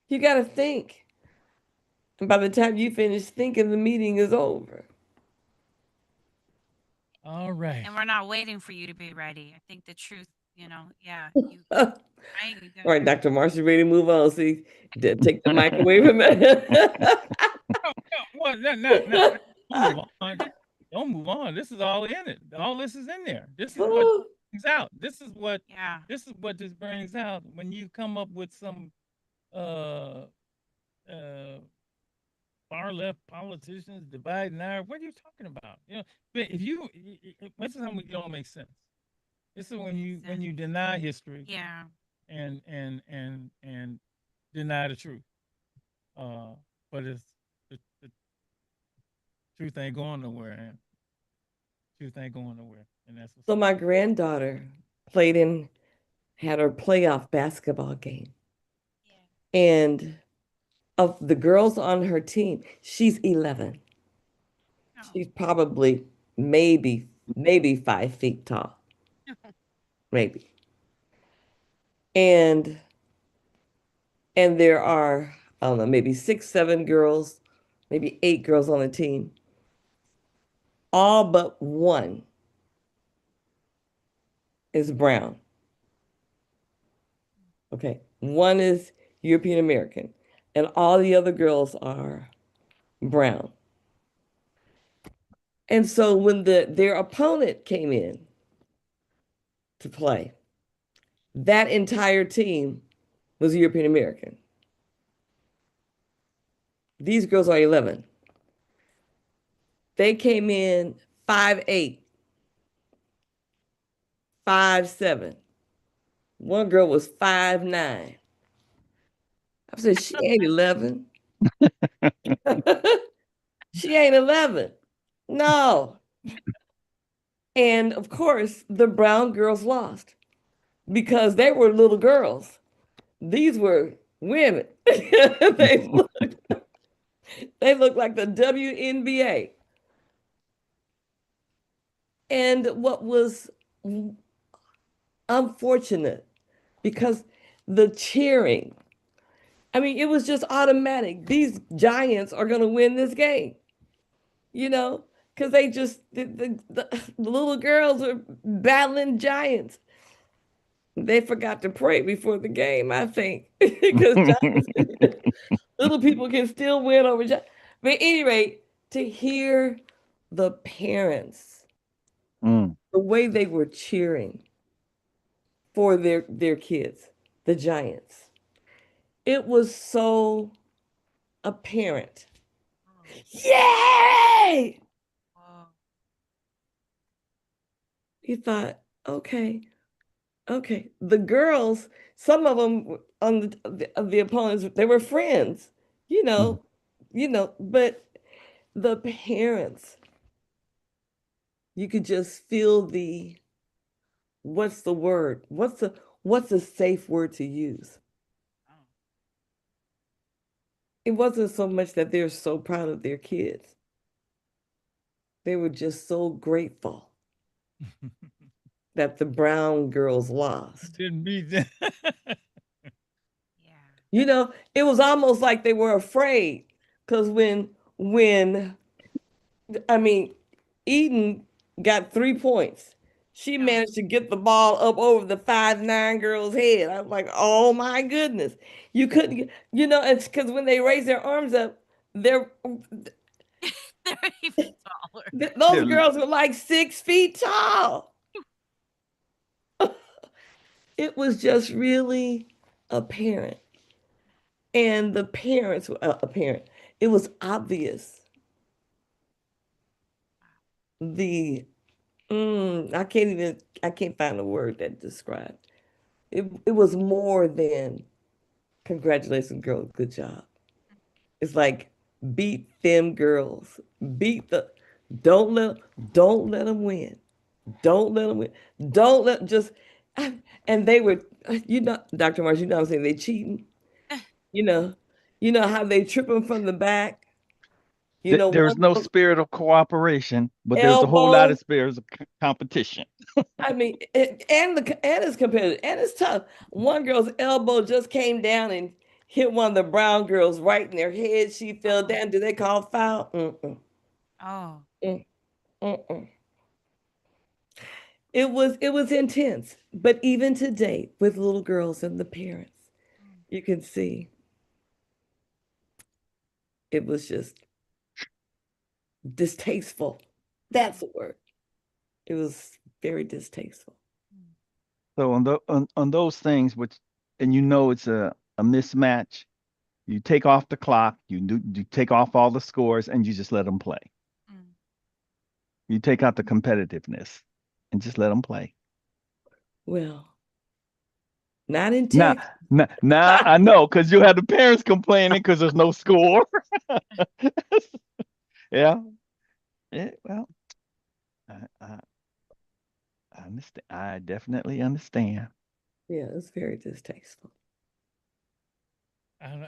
A: You got to think. And by the time you finish thinking, the meeting is over.
B: All right.
C: And we're not waiting for you to be ready. I think the truth, yeah, you
A: All
C: right. You
A: right, Dr. Marcia, ready to move on. See, take the mic away from me.
B: Well, no. Don't move on. Don't move on. This is all in it. All this is in there. This is what brings out. This is what this brings out when you come up with some far left politicians divide and iron. What are you talking about? But if most of the time it don't make sense. This is when you deny history.
C: Yeah.
B: And deny the truth. But the truth ain't going nowhere, and truth ain't going nowhere, and that's
A: So my granddaughter had her playoff basketball game. Yeah. And of the girls on her team, she's 11. Oh. She's probably maybe 5 feet tall. Maybe. And there are, I don't know, maybe 6, 7 girls, maybe 8 girls on the team. All but one is brown. Okay, one is European American, and all the other girls are brown. And so when their opponent came in to play, that entire team was European American. These girls are 11. They came in 5'8", 5'7". One girl was 5'9". I said, she ain't 11. She ain't 11. No. And of course, the brown girls lost because they were little girls. These were women. They looked like the WNBA. And what was unfortunate, because the cheering, I mean, it was just automatic. These Giants are going to win this game, because they just, the little girls are battling Giants. They forgot to pray before the game, I think, because little people can still win over Giants. But at any rate, to hear the parents, the way they were cheering for their kids, the Giants, it was so apparent. Yay! You thought, okay. The girls, some of them on the opponents, they were friends, but the parents, you could just feel what's the word? What's a safe word to use? It wasn't so much that they're so proud of their kids. They were just so grateful that the brown girls lost.
B: Didn't beat them.
A: It was almost like they were afraid, because when Eden got 3 points, she managed to get the ball up over the 5'9" girl's head. I was like, oh my goodness. You couldn't, it's because when they raised their arms up, they're
C: They're even taller.
A: those
H: They're-
A: girls were like 6 feet tall. It was just really apparent. And the parents were apparent. It was obvious. The I can't find a word that described. It was more than congratulations, girl, good job. It's like beat them girls. Beat the don't let don't let them win. Don't let them win. Don't let just and they were Dr. Marsh, you know what I'm saying? They cheating. You know, you know how they tripping from the back. You know,
H: There's
A: one
H: no
A: goes
H: spirit of cooperation, but there's a whole lot
A: elbow.
H: of spirits of competition.
A: I mean, and it's competitive and it's tough. One girl's elbow just came down and hit one of the brown girls right in their head. She fell down. Do they call foul? Mm-mm,
C: Oh,
A: mm-mm. It was intense. But even today, with little girls and the parents, you can see it was just distasteful. That's the word. It was very distasteful.
H: So on those things, which and you know it's a mismatch, you take off the clock, you take off all the scores, and you just let them play.
C: mm.
H: You take out the competitiveness and just let them play.
A: Well, not in
H: Now,
A: Texas.
H: now I know because you had the parents complaining because there's no score. Yeah. Yeah. Well, I understand. I definitely understand.
A: Yeah, it's very distasteful.
B: I'm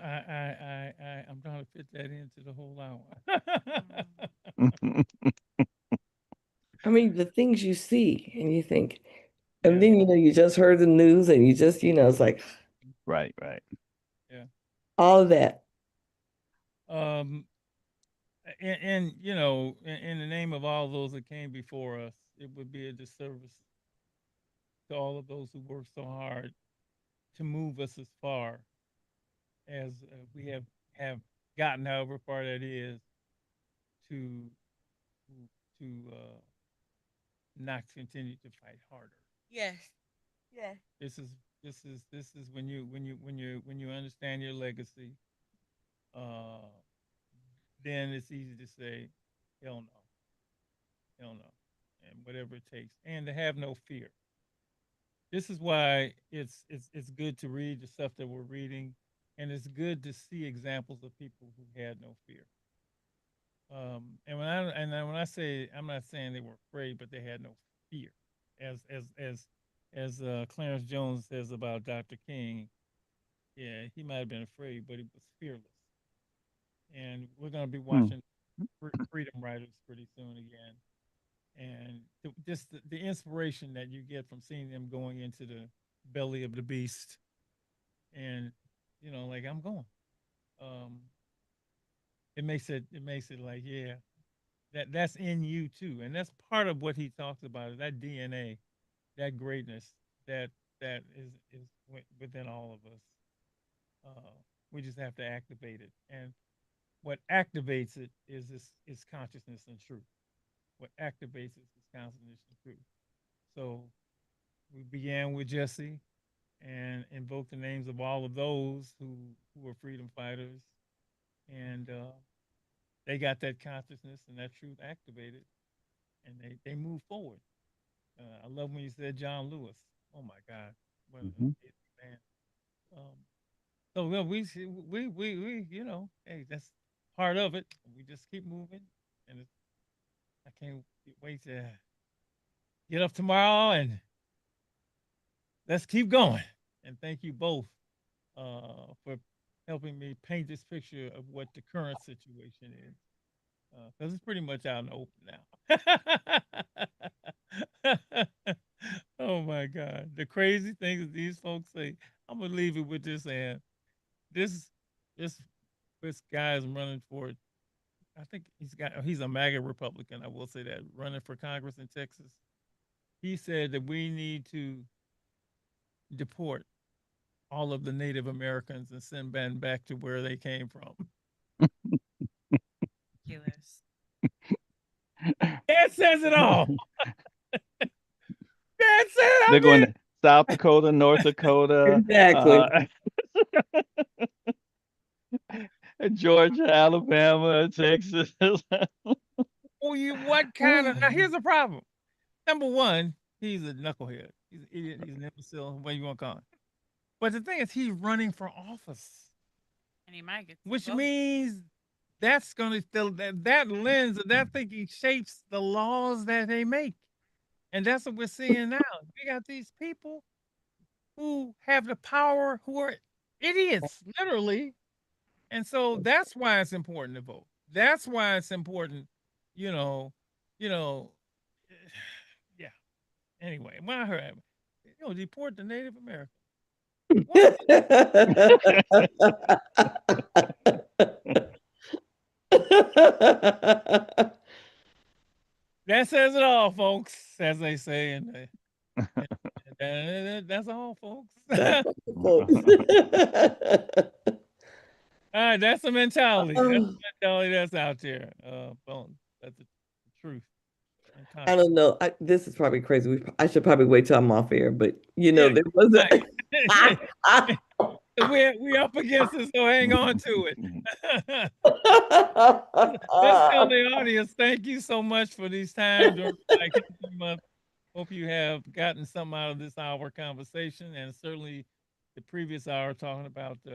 B: trying to fit that into the whole hour.
A: I mean, the things you see and you think, and
B: Yeah.
A: then you just heard the news and you just, it's like
H: Right, right.
A: all of that.
B: And in the name of all those that came before us, it would be a disservice to all of those who worked so hard to move us as far as we have gotten, however far that is, to not continue to fight harder.
C: Yes. Yes.
B: This is when you understand your legacy, uh, then it's easy to say, hell no, hell no, and whatever it takes, and to have no fear. This is why it's good to read the stuff that we're reading, and it's good to see examples of people who had no fear. And when I say, I'm not saying they were afraid, but they had no fear, as Clarence Jones says about Dr. King. Yeah, he might have been afraid, but he was fearless. And we're going to be
H: Hmm.
B: watching Freedom Riders pretty soon again. And just the inspiration that you get from seeing them going into the belly of the beast, and like I'm going. It makes it like, yeah, that's in you too, and that's part of what he talks about, is that DNA, that greatness that is within all of us. We just have to activate it, and what activates it is consciousness and truth. What activates it is consciousness and truth. So we began with Jesse and invoked the names of all of those who were freedom fighters, and they got that consciousness and that truth activated, and they moved forward. I love when you said John Lewis. Oh my God, what an
H: Mhm.
B: amazing man! Um, so well, we hey, that's part of it. We just keep moving, and I can't wait to get up tomorrow and let's keep going. And thank you both for helping me paint this picture of what the current situation is, because it's pretty much out in the open now. Oh my God, the crazy things that these folks say. I'm gonna leave it with this, and this this this guy is running for. I think he's a MAGA Republican. I will say that, running for Congress in Texas. He said that we need to deport all of the Native Americans and send them back to where they came from. That says it all. That's it.
H: They're going to South Dakota, North Dakota,
A: Exactly.
H: Georgia, Alabama, Texas.
B: Well, what kind of? Now, here's the problem. Number one, he's a knucklehead. He's an idiot. He's an imbecile. What you want to call him? But the thing is, he's running for office,
C: And he might get the
B: which
C: vote.
B: means that's going to still that lens of that thinking shapes the laws that they make, and that's what we're seeing now. We got these people who have the power, who are idiots, literally, and so that's why it's important to vote. That's why it's important, you know, yeah. Anyway, when I heard, deport the Native Americans. That says it all, folks, as they say. And that's all, folks. All right, that's the mentality. That's the mentality that's out there. That's the truth.
A: I don't know. This is probably crazy. I should probably wait till I'm off air, but
B: Yeah,
A: there was a.
B: we up against it, so hang on to it. Let's tell the audience, thank you so much for these times during Black History Month. Hope you have gotten something out of this hour conversation, and certainly the previous hour talking about